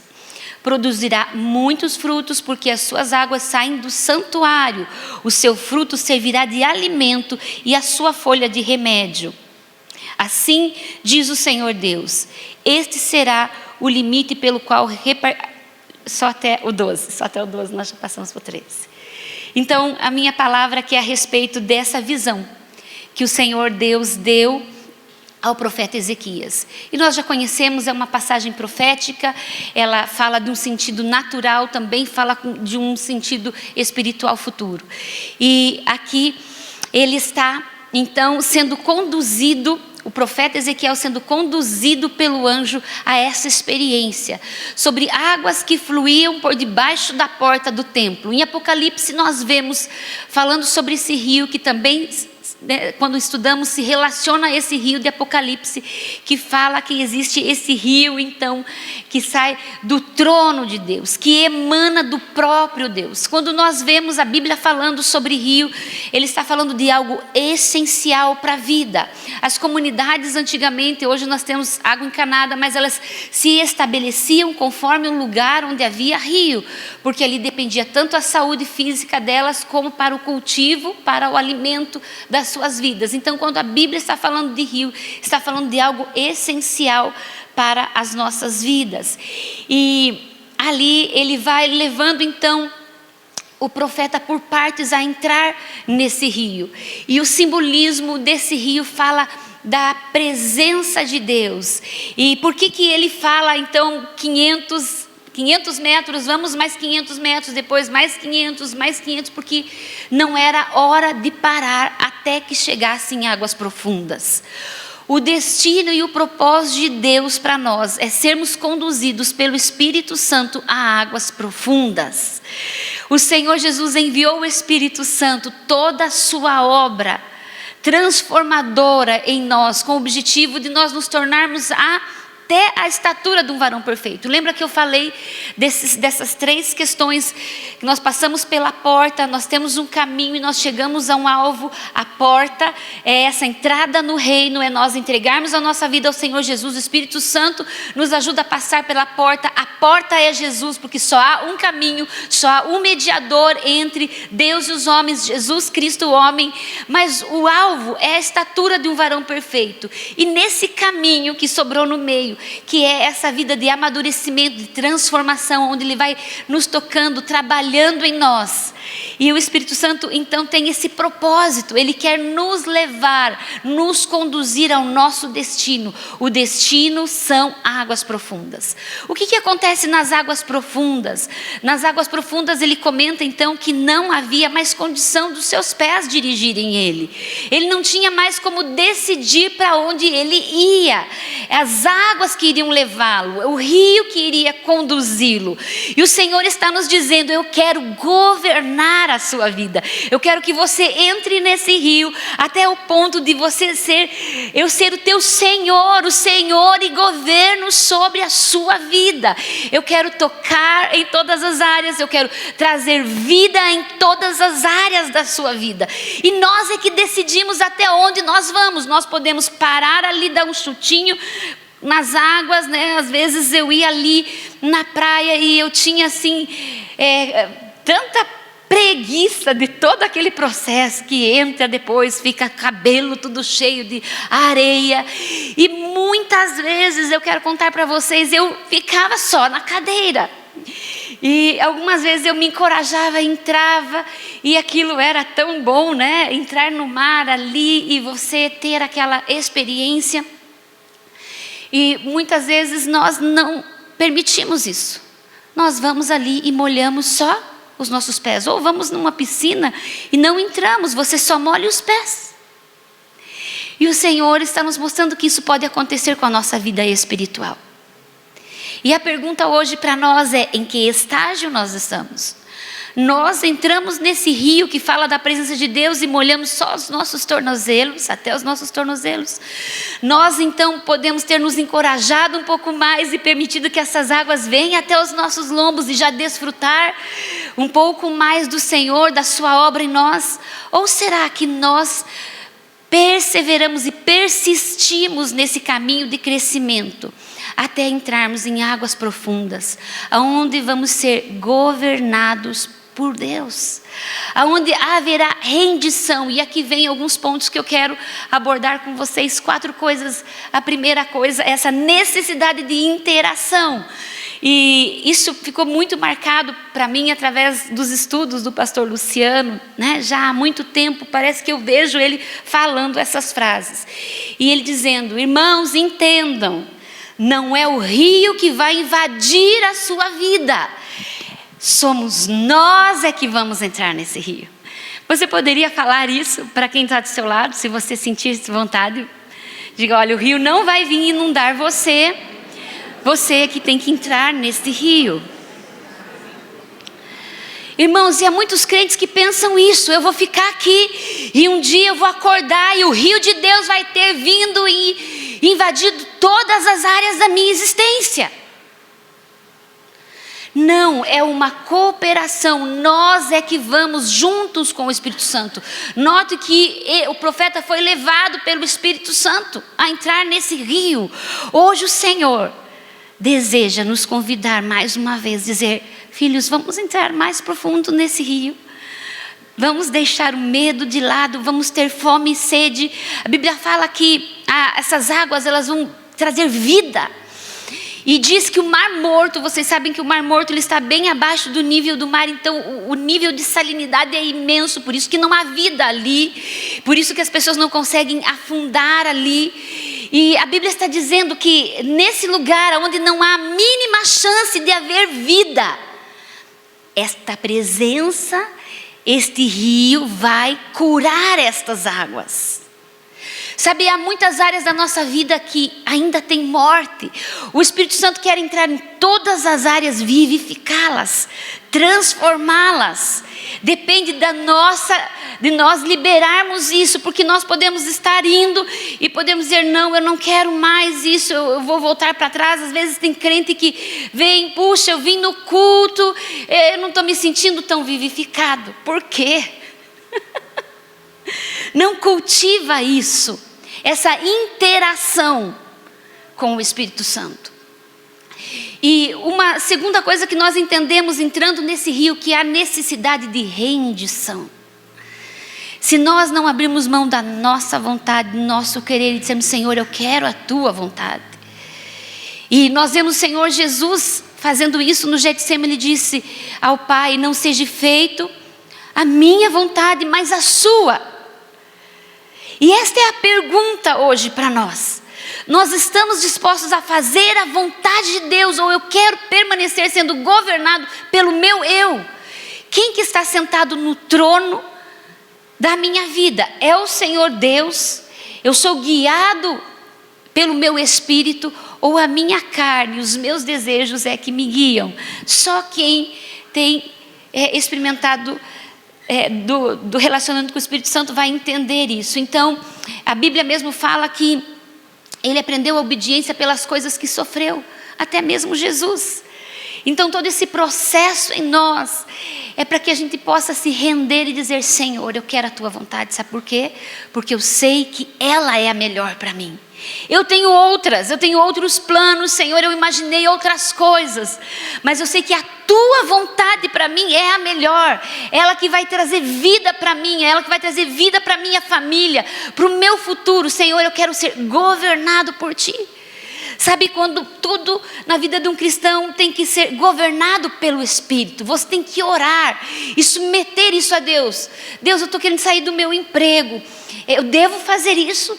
Speaker 1: Produzirá muitos frutos, porque as suas águas saem do santuário. O seu fruto servirá de alimento e a sua folha de remédio. Assim diz o Senhor Deus: este será o limite pelo qual só até o 12, nós já passamos por 13. Então, a minha palavra aqui é a respeito dessa visão que o Senhor Deus deu ao profeta Ezequias. E nós já conhecemos, é uma passagem profética, ela fala de um sentido natural, também fala de um sentido espiritual futuro. E aqui ele está, então, sendo conduzido, o profeta Ezequiel sendo conduzido pelo anjo a essa experiência, sobre águas que fluíam por debaixo da porta do templo. Em Apocalipse nós vemos, falando sobre esse rio, que também, quando estudamos, se relaciona a esse rio de Apocalipse, que fala que existe esse rio, então, que sai do trono de Deus, que emana do próprio Deus. Quando nós vemos a Bíblia falando sobre rio, ele está falando de algo essencial para a vida. As comunidades antigamente, hoje nós temos água encanada, mas elas se estabeleciam conforme o lugar onde havia rio, porque ali dependia tanto a saúde física delas, como para o cultivo, para o alimento das suas vidas. Então, quando a Bíblia está falando de rio, está falando de algo essencial para as nossas vidas. E ali ele vai levando então o profeta por partes a entrar nesse rio. E o simbolismo desse rio fala da presença de Deus. E por que ele fala então 500 metros, vamos mais 500 metros, depois mais 500, porque não era hora de parar até que chegassem águas profundas. O destino e o propósito de Deus para nós é sermos conduzidos pelo Espírito Santo a águas profundas. O Senhor Jesus enviou o Espírito Santo, toda a sua obra transformadora em nós, com o objetivo de nós nos tornarmos até a estatura de um varão perfeito. Lembra que eu falei dessas 3 questões, que nós passamos pela porta, nós temos um caminho e nós chegamos a um alvo. A porta é essa entrada no reino, é nós entregarmos a nossa vida ao Senhor Jesus. O Espírito Santo nos ajuda a passar pela porta. A porta é Jesus, porque só há um caminho, só há um mediador entre Deus e os homens, Jesus Cristo o homem. Mas o alvo é a estatura de um varão perfeito. E nesse caminho que sobrou no meio, que é essa vida de amadurecimento, de transformação, onde ele vai nos tocando, trabalhando em nós. E o Espírito Santo então tem esse propósito, ele quer nos levar, nos conduzir ao nosso destino. O destino são águas profundas. O que acontece nas águas profundas? Nas águas profundas ele comenta então que não havia mais condição dos seus pés dirigirem ele. Ele não tinha mais como decidir para onde ele ia. As águas águas que iriam levá-lo, o rio que iria conduzi-lo. E o Senhor está nos dizendo: eu quero governar a sua vida. Eu quero que você entre nesse rio até o ponto de eu ser o teu Senhor, o Senhor e governo sobre a sua vida. Eu quero tocar em todas as áreas, eu quero trazer vida em todas as áreas da sua vida. E nós é que decidimos até onde nós vamos. Nós podemos parar ali, dar um chutinho nas águas, né? Às vezes eu ia ali na praia e eu tinha assim, tanta preguiça de todo aquele processo que entra depois, fica cabelo tudo cheio de areia. E muitas vezes, eu quero contar para vocês, eu ficava só na cadeira. E algumas vezes eu me encorajava, entrava, e aquilo era tão bom, né? Entrar no mar ali e você ter aquela experiência. E muitas vezes nós não permitimos isso. Nós vamos ali e molhamos só os nossos pés. Ou vamos numa piscina e não entramos, você só molha os pés. E o Senhor está nos mostrando que isso pode acontecer com a nossa vida espiritual. E a pergunta hoje para nós é: em que estágio nós estamos? Nós entramos nesse rio que fala da presença de Deus e molhamos só os nossos tornozelos, até os nossos tornozelos. Nós então podemos ter nos encorajado um pouco mais e permitido que essas águas venham até os nossos lombos e já desfrutar um pouco mais do Senhor, da sua obra em nós? Ou será que nós perseveramos e persistimos nesse caminho de crescimento até entrarmos em águas profundas, aonde vamos ser governados por Deus, aonde haverá rendição? E aqui vem alguns pontos que eu quero abordar com vocês, 4 coisas. A primeira coisa é essa necessidade de interação. E isso ficou muito marcado para mim através dos estudos do pastor Luciano, né? Já há muito tempo parece que eu vejo ele falando essas frases. E ele dizendo: irmãos, entendam, não é o rio que vai invadir a sua vida. Somos nós que vamos entrar nesse rio. Você poderia falar isso para quem está do seu lado, se você sentir vontade? Diga: olha, o rio não vai vir inundar você. Você é que tem que entrar nesse rio. Irmãos, e há muitos crentes que pensam isso: eu vou ficar aqui e um dia eu vou acordar e o rio de Deus vai ter vindo e invadido todas as áreas da minha existência. Não, é uma cooperação. Nós é que vamos juntos com o Espírito Santo. Note que o profeta foi levado pelo Espírito Santo a entrar nesse rio. Hoje o Senhor deseja nos convidar mais uma vez, dizer: filhos, vamos entrar mais profundo nesse rio. Vamos deixar o medo de lado, vamos ter fome e sede. A Bíblia fala que essas águas, elas vão trazer vida. E diz que o Mar Morto, vocês sabem que o Mar Morto ele está bem abaixo do nível do mar, então o nível de salinidade é imenso, por isso que não há vida ali, por isso que as pessoas não conseguem afundar ali. E a Bíblia está dizendo que nesse lugar onde não há a mínima chance de haver vida, esta presença, este rio vai curar estas águas. Sabe, há muitas áreas da nossa vida que ainda tem morte. O Espírito Santo quer entrar em todas as áreas, vivificá-las, transformá-las. Depende de nós liberarmos isso, porque nós podemos estar indo e podemos dizer: não, eu não quero mais isso, eu vou voltar para trás. Às vezes tem crente que vem: puxa, eu vim no culto, eu não estou me sentindo tão vivificado. Por quê? Não cultiva isso, essa interação com o Espírito Santo. E uma segunda coisa que nós entendemos entrando nesse rio, que é a necessidade de rendição. Se nós não abrirmos mão da nossa vontade, do nosso querer, e dizemos: Senhor, eu quero a tua vontade. E nós vemos o Senhor Jesus fazendo isso no Getsemane. Ele disse ao Pai: não seja feito a minha vontade, mas a sua. E esta é a pergunta hoje para nós. Nós estamos dispostos a fazer a vontade de Deus, ou eu quero permanecer sendo governado pelo meu eu? Quem que está sentado no trono da minha vida? É o Senhor Deus? Eu sou guiado pelo meu espírito? ou a minha carne, os meus desejos é que me guiam. Só quem tem experimentado do relacionamento com o Espírito Santo vai entender isso. Então, a Bíblia mesmo fala que ele aprendeu a obediência pelas coisas que sofreu, até mesmo Jesus. Então todo esse processo em nós é para que a gente possa se render e dizer: Senhor, eu quero a tua vontade. Sabe por quê? Porque eu sei que ela é a melhor para mim. Eu tenho outros planos, Senhor, eu imaginei outras coisas, mas eu sei que a tua vontade para mim é a melhor, ela que vai trazer vida para mim, ela que vai trazer vida para minha família, para o meu futuro. Senhor, eu quero ser governado por ti. Sabe quando tudo na vida de um cristão tem que ser governado pelo Espírito? Você tem que orar e submeter isso a Deus. Deus, eu estou querendo sair do meu emprego, eu devo fazer isso?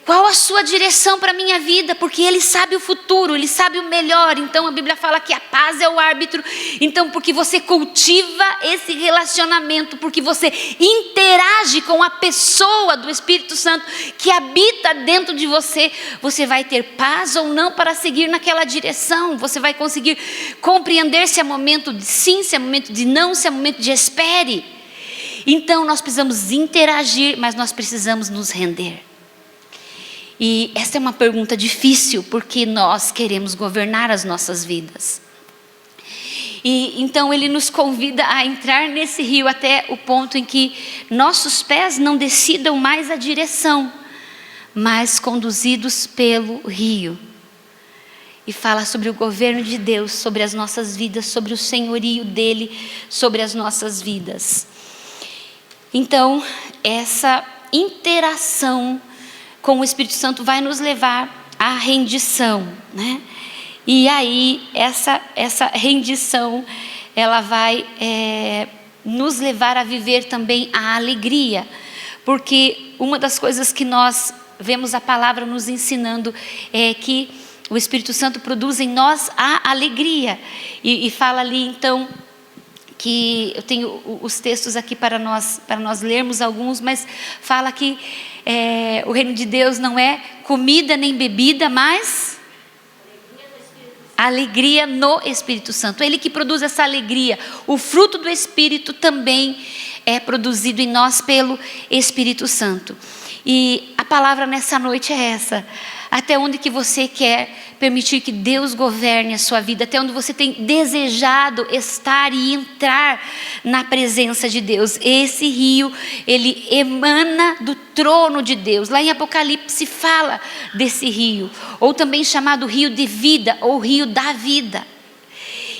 Speaker 1: Qual a sua direção para a minha vida? Porque Ele sabe o futuro, Ele sabe o melhor. Então a Bíblia fala que a paz é o árbitro. Então, porque você cultiva esse relacionamento, porque você interage com a pessoa do Espírito Santo que habita dentro de você, você vai ter paz ou não para seguir naquela direção. Você vai conseguir compreender se é momento de sim, se é momento de não, se é momento de espere. Então nós precisamos interagir, mas nós precisamos nos render. E essa é uma pergunta difícil, porque nós queremos governar as nossas vidas. E então ele nos convida a entrar nesse rio até o ponto em que nossos pés não decidam mais a direção, mas conduzidos pelo rio. E fala sobre o governo de Deus, sobre as nossas vidas, sobre o senhorio dele, sobre as nossas vidas. Então, essa interação com o Espírito Santo vai nos levar à rendição, né? E aí essa rendição, ela vai nos levar a viver também a alegria, porque uma das coisas que nós vemos a palavra nos ensinando é que o Espírito Santo produz em nós a alegria, e fala ali então que eu tenho os textos aqui para nós lermos alguns, mas fala que o reino de Deus não é comida nem bebida, mas alegria no Espírito Santo. Ele que produz essa alegria. O fruto do Espírito também é produzido em nós pelo Espírito Santo. E a palavra nessa noite é essa: até onde que você quer permitir que Deus governe a sua vida, até onde você tem desejado estar e entrar na presença de Deus. Esse rio, ele emana do trono de Deus. Lá em Apocalipse fala desse rio, ou também chamado rio de vida, ou rio da vida.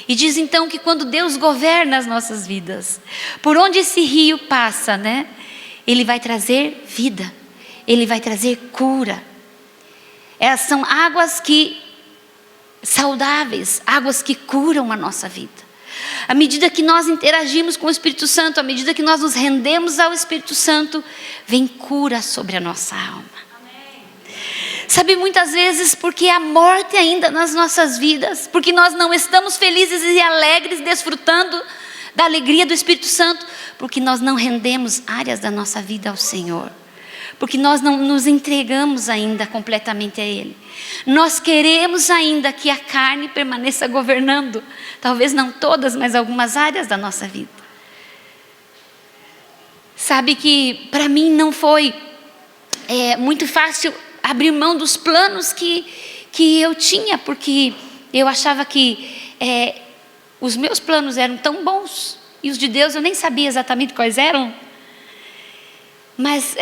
Speaker 1: E diz então que quando Deus governa as nossas vidas, por onde esse rio passa, né? Ele vai trazer vida, ele vai trazer cura. São águas saudáveis, águas que curam a nossa vida. À medida que nós interagimos com o Espírito Santo, à medida que nós nos rendemos ao Espírito Santo, vem cura sobre a nossa alma. Sabe, muitas vezes porque há morte ainda nas nossas vidas, porque nós não estamos felizes e alegres, desfrutando da alegria do Espírito Santo, porque nós não rendemos áreas da nossa vida ao Senhor, porque nós não nos entregamos ainda completamente a Ele. Nós queremos ainda que a carne permaneça governando, talvez não todas, mas algumas áreas da nossa vida. Sabe que para mim não foi muito fácil abrir mão dos planos que eu tinha, porque eu achava que os meus planos eram tão bons, e os de Deus eu nem sabia exatamente quais eram. Mas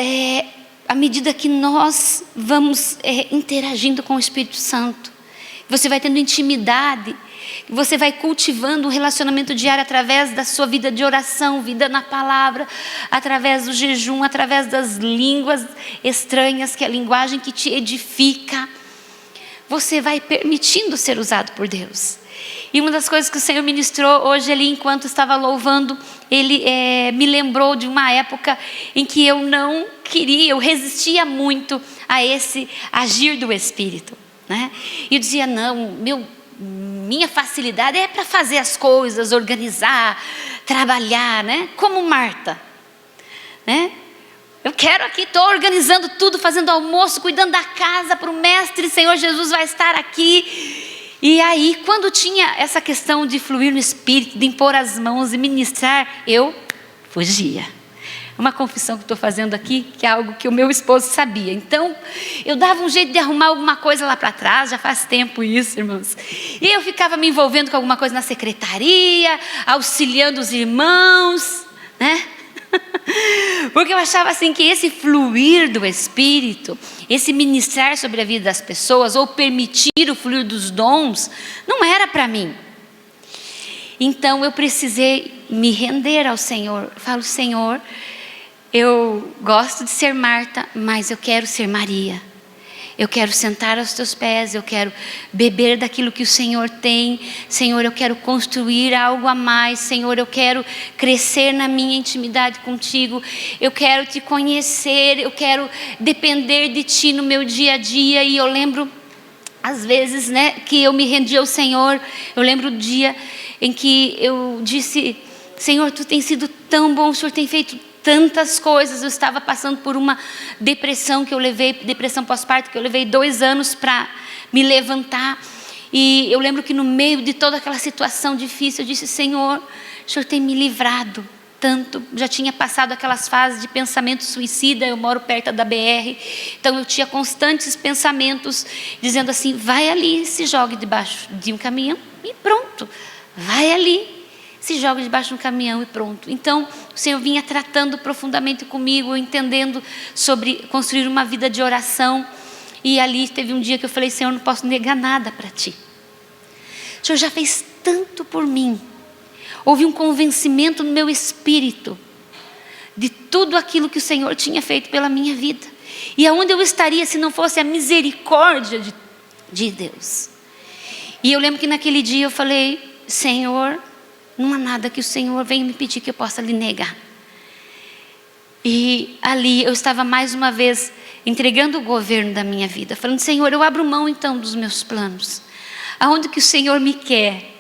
Speaker 1: à medida que nós vamos interagindo com o Espírito Santo, você vai tendo intimidade, você vai cultivando um relacionamento diário através da sua vida de oração, vida na palavra, através do jejum, através das línguas estranhas, que é a linguagem que te edifica. Você vai permitindo ser usado por Deus. E uma das coisas que o Senhor ministrou hoje ali, enquanto estava louvando, Ele me lembrou de uma época em que eu não queria, eu resistia muito a esse agir do Espírito, né? E eu dizia, não, minha facilidade é para fazer as coisas, organizar, trabalhar, né? Como Marta, né? Eu quero aqui, estou organizando tudo, fazendo almoço, cuidando da casa para o mestre, Senhor Jesus vai estar aqui. E aí, quando tinha essa questão de fluir no Espírito, de impor as mãos e ministrar, eu fugia. Uma confissão que estou fazendo aqui, que é algo que o meu esposo sabia. Então, eu dava um jeito de arrumar alguma coisa lá para trás, já faz tempo isso, irmãos. E eu ficava me envolvendo com alguma coisa na secretaria, auxiliando os irmãos, né? Porque eu achava assim que esse fluir do Espírito, esse ministrar sobre a vida das pessoas, ou permitir o fluir dos dons, não era para mim. Então eu precisei me render ao Senhor. Eu falo, Senhor, eu gosto de ser Marta, mas eu quero ser Maria. Eu quero sentar aos teus pés, eu quero beber daquilo que o Senhor tem. Senhor, eu quero construir algo a mais. Senhor, eu quero crescer na minha intimidade contigo. Eu quero te conhecer, eu quero depender de ti no meu dia a dia. E eu lembro, às vezes, né, que eu me rendi ao Senhor. Eu lembro do dia em que eu disse, Senhor, tu tens sido tão bom, o Senhor tem feito tantas coisas. Eu estava passando por uma depressão que eu levei, depressão pós-parto, que eu levei 2 anos para me levantar. E eu lembro que no meio de toda aquela situação difícil, eu disse, Senhor, o Senhor tem me livrado tanto. Já tinha passado aquelas fases de pensamento suicida, eu moro perto da BR, então eu tinha constantes pensamentos, dizendo assim, vai ali, se jogue debaixo de um caminhão e pronto, vai ali, se joga debaixo de um caminhão e pronto. Então o Senhor vinha tratando profundamente comigo, entendendo sobre construir uma vida de oração. E ali teve um dia que eu falei, Senhor, não posso negar nada para ti. O Senhor já fez tanto por mim. Houve um convencimento no meu espírito de tudo aquilo que o Senhor tinha feito pela minha vida. E aonde eu estaria se não fosse a misericórdia de Deus? E eu lembro que naquele dia eu falei, Senhor, não há nada que o Senhor venha me pedir que eu possa lhe negar. E ali eu estava mais uma vez entregando o governo da minha vida, falando, Senhor, eu abro mão então dos meus planos. Aonde que o Senhor me quer?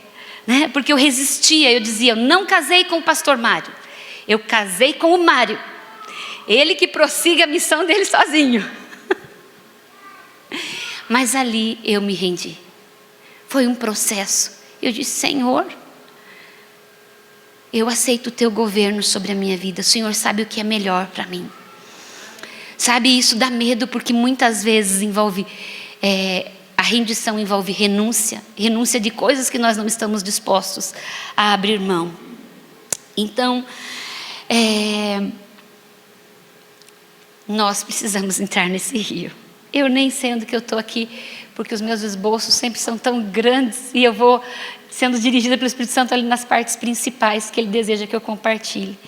Speaker 1: Né? Porque eu resistia, eu dizia, eu não casei com o pastor Mário, eu casei com o Mário. Ele que prossiga a missão dele sozinho. Mas ali eu me rendi. Foi um processo. Eu disse, Senhor, eu aceito o teu governo sobre a minha vida. O Senhor sabe o que é melhor para mim. Sabe, isso dá medo, porque muitas vezes envolve, a rendição envolve renúncia de coisas que nós não estamos dispostos a abrir mão. Então, nós precisamos entrar nesse rio. Eu nem sei onde que eu estou aqui, porque os meus esboços sempre são tão grandes, e eu vou sendo dirigida pelo Espírito Santo ali nas partes principais que Ele deseja que eu compartilhe.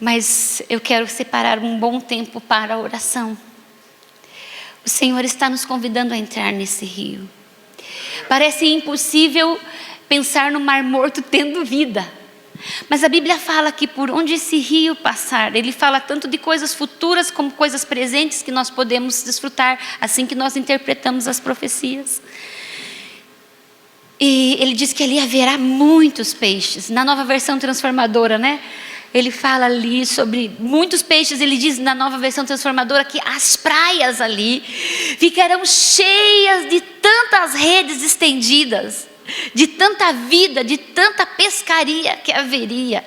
Speaker 1: Mas eu quero separar um bom tempo para a oração. O Senhor está nos convidando a entrar nesse rio. Parece impossível pensar no Mar Morto tendo vida. Mas a Bíblia fala que por onde esse rio passar, ele fala tanto de coisas futuras como coisas presentes que nós podemos desfrutar, assim que nós interpretamos as profecias. E ele diz que ali haverá muitos peixes. Na Nova Versão Transformadora, né? Ele fala ali sobre muitos peixes. Ele diz na Nova Versão Transformadora que as praias ali ficarão cheias de tantas redes estendidas, de tanta vida, de tanta pescaria que haveria,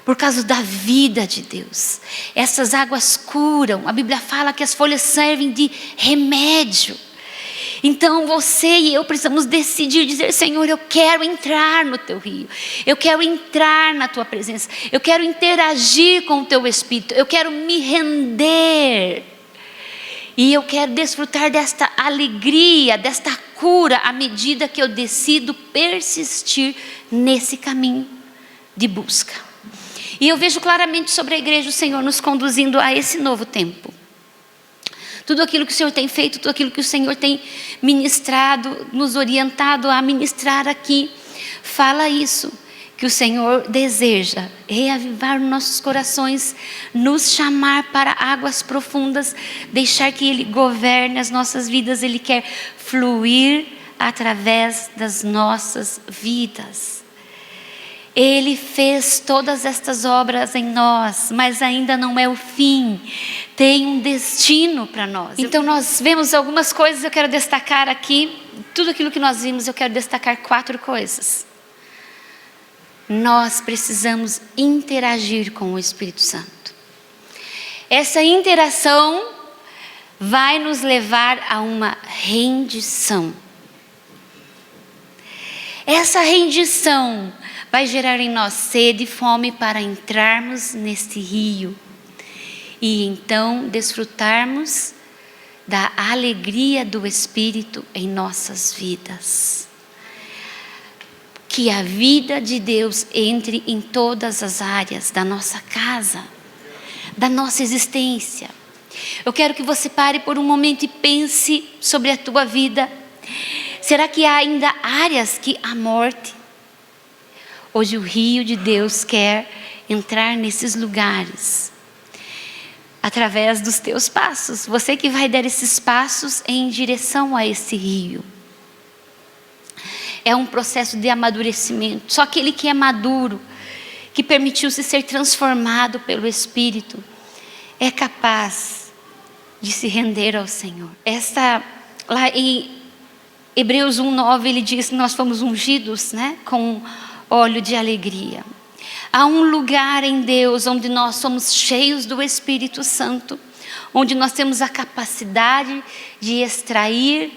Speaker 1: por causa da vida de Deus. Essas águas curam. A Bíblia fala que as folhas servem de remédio. Então você e eu precisamos decidir, dizer, Senhor, eu quero entrar no teu rio, eu quero entrar na tua presença, eu quero interagir com o teu Espírito, eu quero me render, e eu quero desfrutar desta alegria, desta cura, à medida que eu decido persistir nesse caminho de busca. E eu vejo claramente sobre a igreja o Senhor nos conduzindo a esse novo tempo. Tudo aquilo que o Senhor tem feito, tudo aquilo que o Senhor tem ministrado, nos orientado a ministrar aqui, fala isso, que o Senhor deseja reavivar nossos corações, nos chamar para águas profundas, deixar que Ele governe as nossas vidas. Ele quer fluir através das nossas vidas. Ele fez todas estas obras em nós, mas ainda não é o fim. Tem um destino para nós. Então nós vemos algumas coisas, eu quero destacar aqui. Tudo aquilo que nós vimos, eu quero destacar 4 coisas. Nós precisamos interagir com o Espírito Santo. Essa interação vai nos levar a uma rendição. Essa rendição vai gerar em nós sede e fome para entrarmos neste rio e então desfrutarmos da alegria do Espírito em nossas vidas. Que a vida de Deus entre em todas as áreas da nossa casa, da nossa existência. Eu quero que você pare por um momento e pense sobre a tua vida. Será que há ainda áreas que há morte? Hoje o rio de Deus quer entrar nesses lugares, através dos teus passos. Você que vai dar esses passos em direção a esse rio. É um processo de amadurecimento. Só aquele que é maduro, que permitiu-se ser transformado pelo Espírito, é capaz de se render ao Senhor. Lá em Hebreus 1:9 ele diz que nós fomos ungidos, com óleo de alegria. Há um lugar em Deus onde nós somos cheios do Espírito Santo, onde nós temos a capacidade de extrair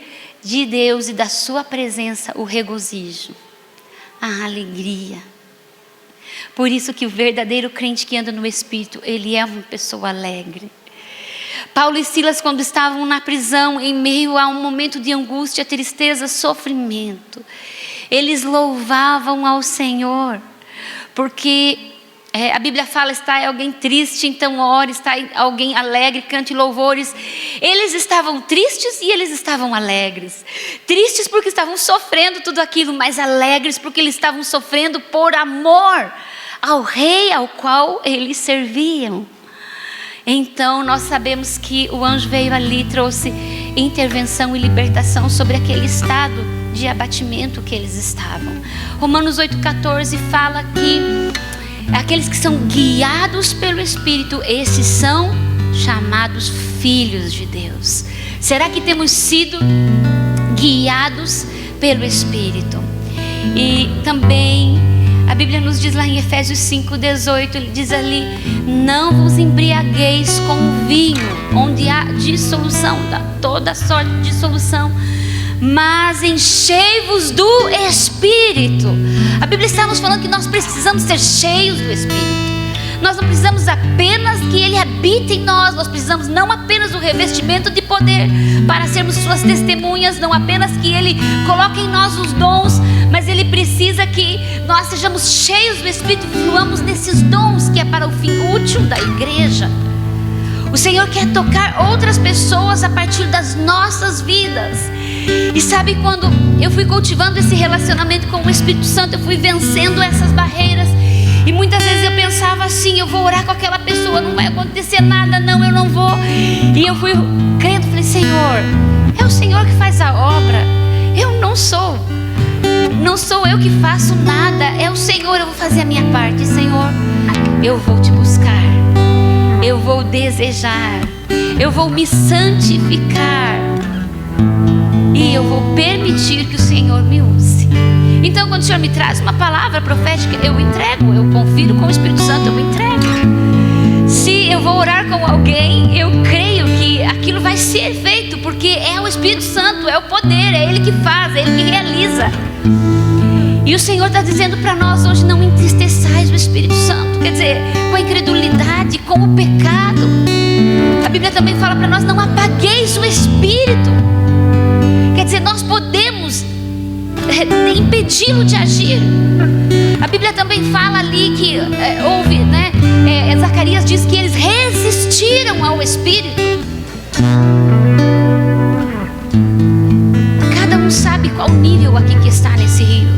Speaker 1: de Deus e da sua presença o regozijo, a alegria. Por isso que o verdadeiro crente que anda no Espírito, ele é uma pessoa alegre. Paulo e Silas, quando estavam na prisão, em meio a um momento de angústia, tristeza, sofrimento, eles louvavam ao Senhor, porque a Bíblia fala, está alguém triste, então ore, está alguém alegre, cante louvores. Eles estavam tristes e eles estavam alegres. Tristes porque estavam sofrendo tudo aquilo, mas alegres porque eles estavam sofrendo por amor ao rei ao qual eles serviam. Então nós sabemos que o anjo veio ali, trouxe intervenção e libertação sobre aquele estado de abatimento que eles estavam. Romanos 8,14 fala que aqueles que são guiados pelo Espírito, esses são chamados filhos de Deus. Será que temos sido guiados pelo Espírito? E também a Bíblia nos diz lá em Efésios 5:18, ele diz ali: não vos embriagueis com vinho, onde há dissolução, toda sorte de dissolução, mas enchei-vos do Espírito. A Bíblia está nos falando que nós precisamos ser cheios do Espírito. Nós não precisamos apenas que Ele habite em nós, nós precisamos não apenas do revestimento de poder para sermos suas testemunhas, não apenas que Ele coloque em nós os dons, mas Ele precisa que nós sejamos cheios do Espírito e fluamos nesses dons que é para o fim útil da igreja. O Senhor quer tocar outras pessoas a partir das nossas vidas. E sabe, quando eu fui cultivando esse relacionamento com o Espírito Santo, eu fui vencendo essas barreiras. E muitas vezes eu pensava assim: eu vou orar com aquela pessoa, não vai acontecer nada, não, eu não vou. E eu fui crendo, falei: Senhor, é o Senhor que faz a obra. Eu não sou eu que faço nada, é o Senhor, eu vou fazer a minha parte. Senhor, eu vou te buscar, eu vou desejar, eu vou me santificar e eu vou permitir que o Senhor me use. Então quando o Senhor me traz uma palavra profética, eu entrego, eu confiro com o Espírito Santo, eu entrego. Se eu vou orar com alguém, eu creio que aquilo vai ser feito, porque é o Espírito Santo, é o poder, é Ele que faz, é Ele que realiza. E o Senhor está dizendo para nós hoje: não entristeçais o Espírito Santo. Quer dizer, com a incredulidade, com o pecado. A Bíblia também fala para nós: não apagueis o Espírito. Quer dizer, nós podemos impedi-lo de agir. A Bíblia também fala ali que houve, Zacarias diz que eles resistiram ao Espírito. Cada um sabe qual nível aqui que está nesse rio.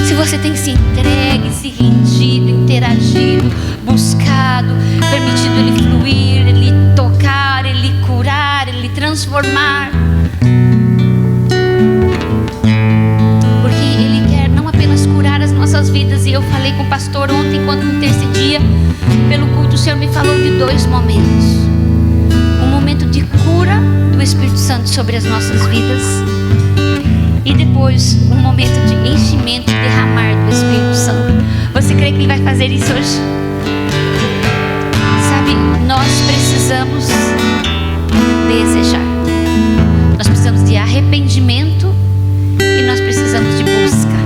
Speaker 1: Se você tem se entregue, se rendido, interagido, buscado, permitido Ele fluir, Ele tocar, Ele curar, Ele transformar. Porque Ele quer não apenas curar as nossas vidas. E eu falei com pastor ontem, quando intercedia pelo culto, o Senhor me falou de 2 momentos. Um momento de cura do Espírito Santo sobre as nossas vidas, e depois um momento de enchimento e derramar do Espírito Santo. Você crê que Ele vai fazer isso hoje? Sabe, nós precisamos desejar. Nós precisamos de arrependimento e nós precisamos de busca.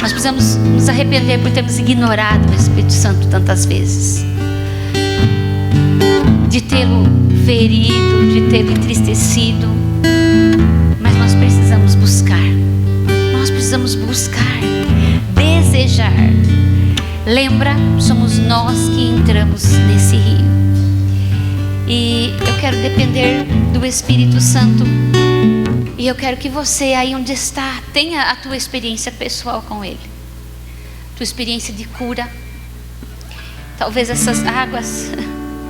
Speaker 1: Nós precisamos nos arrepender por termos ignorado o Espírito Santo tantas vezes, de tê-lo ferido, de tê-lo entristecido. Mas nós precisamos buscar. Nós precisamos buscar, desejar. Lembra, somos nós que entramos nesse rio. E eu quero depender do Espírito Santo. E eu quero que você, aí onde está, tenha a tua experiência pessoal com Ele. Tua experiência de cura. Talvez essas águas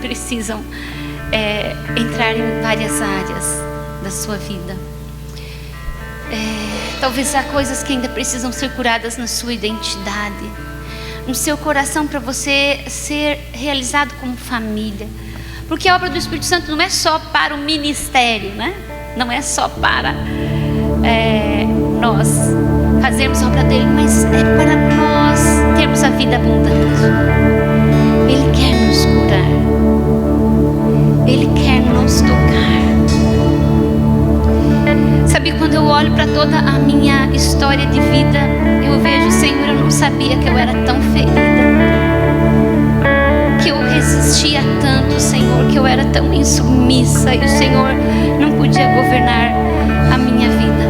Speaker 1: precisam entrar em várias áreas da sua vida. Talvez há coisas que ainda precisam ser curadas na sua identidade, no seu coração, para você ser realizado como família. Porque a obra do Espírito Santo não é só para o ministério, né? Não é só para nós fazermos a obra dele, mas é para nós termos a vida abundante. Ele quer nos curar. Ele quer nos tocar. Sabe, quando eu olho para toda a minha história de vida, eu vejo, Senhor, eu não sabia que eu era tão ferida, que eu resistia tanto, Senhor, que eu era tão insubmissa e o Senhor não podia governar a minha vida.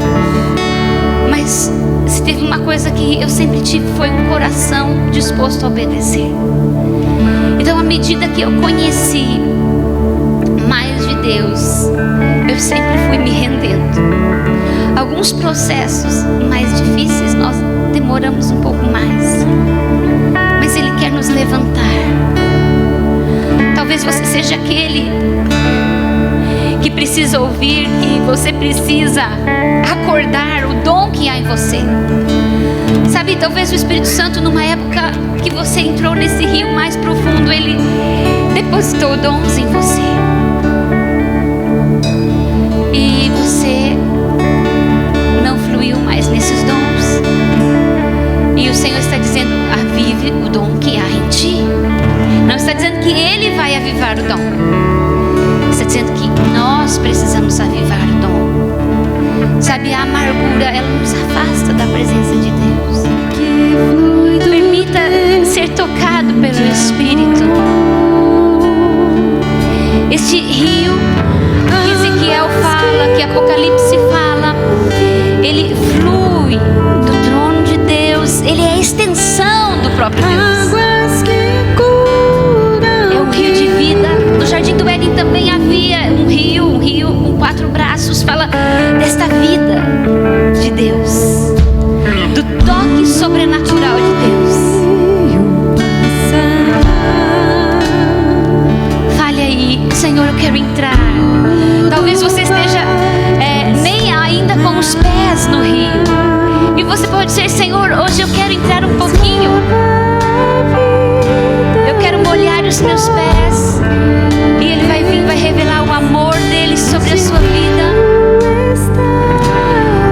Speaker 1: Mas se teve uma coisa que eu sempre tive, foi um coração disposto a obedecer. Então, à medida que eu conheci mais de Deus, eu sempre fui me rendendo. Alguns processos mais difíceis nós demoramos um pouco mais, mas Ele quer nos levantar. Talvez você seja aquele que precisa ouvir que você precisa acordar o dom que há em você. Sabe, talvez o Espírito Santo, numa época que você entrou nesse rio mais profundo, Ele depositou dons em você. E você não fluiu mais nesses dons. E o Senhor está dizendo: avive o dom que há em ti. Não está dizendo que Ele vai avivar o dom. Está dizendo que nós precisamos avivar o dom. Sabe, a amargura, ela nos afasta da presença de Deus. Permita ser tocado pelo Espírito. Este rio que Ezequiel fala, que Apocalipse fala, ele flui do trono de Deus. Ele é a extensão do próprio Deus. É um rio de vida. No Jardim do Éden também havia um rio com 4 braços. Fala desta vida de Deus, do toque sobrenatural de Deus. Fale aí: Senhor, eu quero entrar. Talvez você esteja nem ainda com os pés no rio, e você pode dizer: Senhor, hoje eu quero entrar um pouquinho. Eu quero molhar os meus pés. E Ele vai vir, vai revelar o amor dEle sobre a sua vida.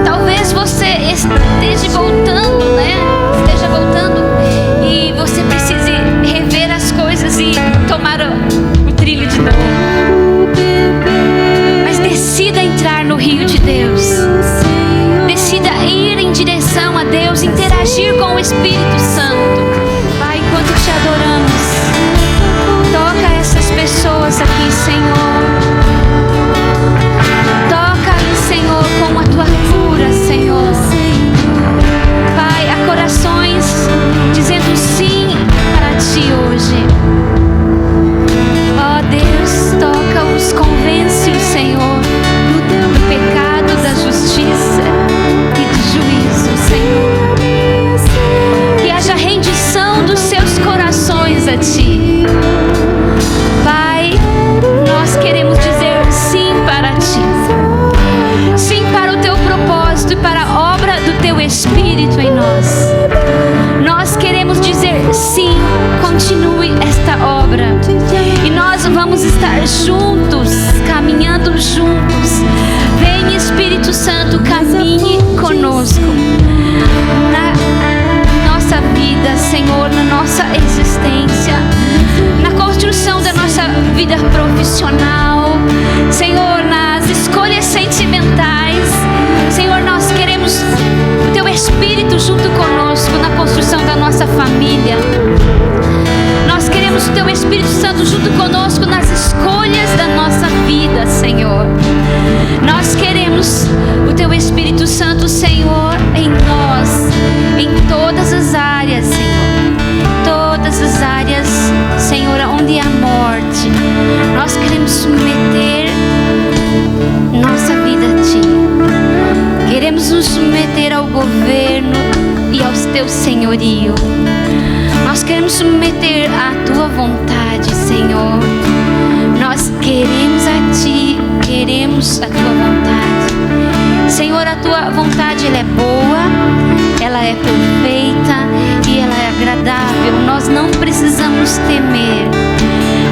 Speaker 1: Talvez você esteja voltando, e você precise rever as coisas e tomar o trilho de novo. Mas decida entrar no rio de Deus. Decida ir em direção a Deus, interagir com o Espírito Santo. Pai, enquanto te adoramos, toca essas pessoas aqui, Senhor. Toca aí, Senhor, com a tua cura, Senhor. Pai, há corações dizendo sim para ti hoje. Ó Deus, toca-os, convence-os, Senhor, do pecado, da justiça e do juízo, Senhor. Que haja rendição dos seus corações a ti. Pai, nós queremos dizer sim para ti. Sim para o teu propósito e para a obra do teu Espírito em nós. continue esta obra. E nós vamos estar juntos, caminhando juntos. Vem, Espírito Santo, caminhe conosco na nossa vida, Senhor, na nossa existência, na construção da nossa vida profissional, Senhor, nas escolhas sentimentais. Senhor, nós queremos o Teu Espírito junto conosco na construção da nossa família. Nós queremos o Teu Espírito Santo junto conosco nas escolhas da nossa vida, Senhor. Nós queremos o Teu Espírito Santo, Senhor, em nós, em todas as áreas, Senhor. Todas as áreas, Senhor, onde há morte. Nós queremos submeter nossa vida a Ti. Queremos nos submeter ao governo e ao Teu senhorio. Nós queremos submeter à Tua vontade, Senhor. Nós queremos a Ti, queremos a Tua vontade. Senhor, a Tua vontade, ela é boa, ela é perfeita e ela é agradável. Nós não precisamos temer.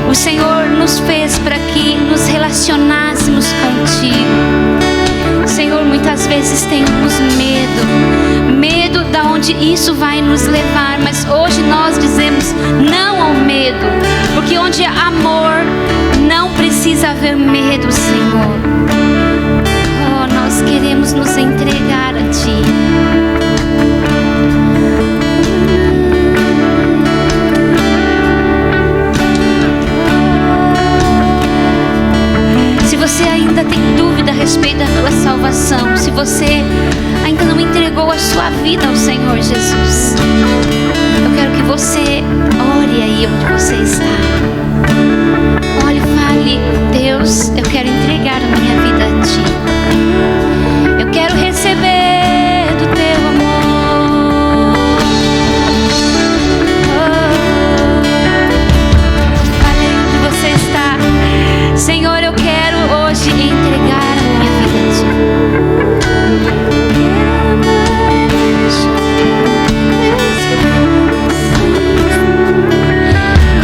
Speaker 1: O Senhor nos fez para que nos relacionássemos contigo. Senhor, muitas vezes temos medo de onde isso vai nos levar, mas hoje nós dizemos não ao medo, porque onde há amor não precisa haver medo, Senhor. Oh, nós queremos nos entregar a Ti. Se você ainda tem dúvida a respeito da tua salvação, se você ainda não entregou a sua vida ao Senhor Jesus, eu quero que você ore aí onde você está. Olhe e fale: Deus, eu quero entregar a minha vida a Ti. Eu quero receber do Teu amor. Fale aí onde você está. Senhor, eu quero hoje entregar a minha vida a Ti.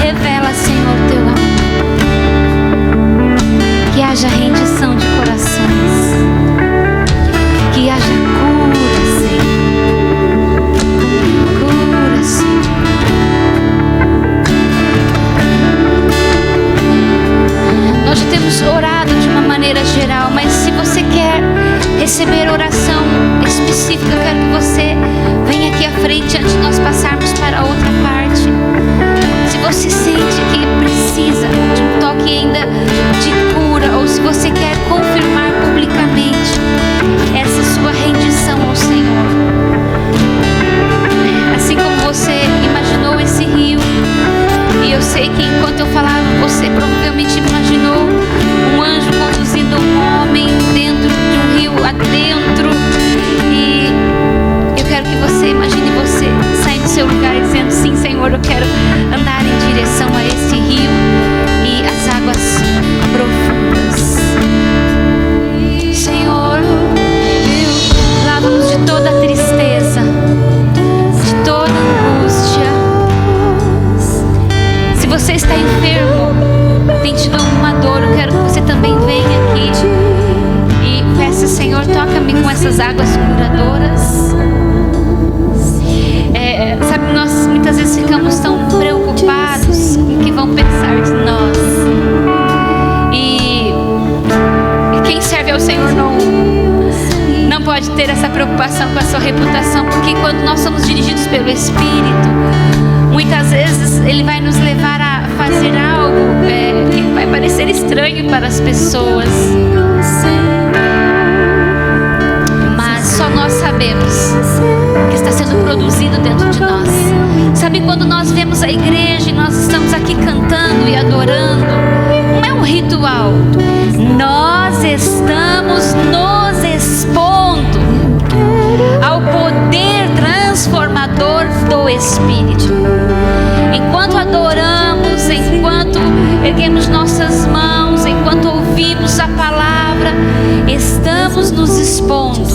Speaker 1: Revela, Senhor, Teu amor. Que haja rendição de corações. Que haja cura, Senhor. Cura, Senhor. Nós já temos orado de uma maneira geral, mas se você quer receber oração específica, eu quero que você venha aqui à frente antes de nós passarmos para a outra parte. Se você sente que precisa de um toque ainda de cura, ou se você quer confirmar publicamente essa sua rendição ao Senhor, assim como você imaginou esse rio, e eu sei que enquanto eu falava, você provavelmente imaginou um anjo conduzindo um homem dentro de um rio adentro. E eu quero que você imagine você saindo do seu lugar e dizendo: sim, Senhor, eu quero andar em direção a esse rio e as águas profundas. Senhor, lava-nos de toda a tristeza, de toda a angústia. Se você está enfermo, tem tido alguma dor, eu quero que você também venha aqui e peça: Senhor, toca-me com essas águas curadoras. Sabe, nós muitas vezes ficamos tão preocupados com o que vão pensar de nós. E quem serve ao Senhor não pode ter essa preocupação com a sua reputação, porque quando nós somos dirigidos pelo Espírito, muitas vezes Ele vai nos levar a fazer algo que vai parecer estranho para as pessoas, mas só nós sabemos que está sendo produzido dentro de nós. Sabe, quando nós vemos a igreja e nós estamos aqui cantando e adorando, não é um ritual. Nós estamos nos expondo ao poder transformador do Espírito. Enquanto adoramos, enquanto erguemos nossas mãos, enquanto ouvimos a palavra, estamos nos expondo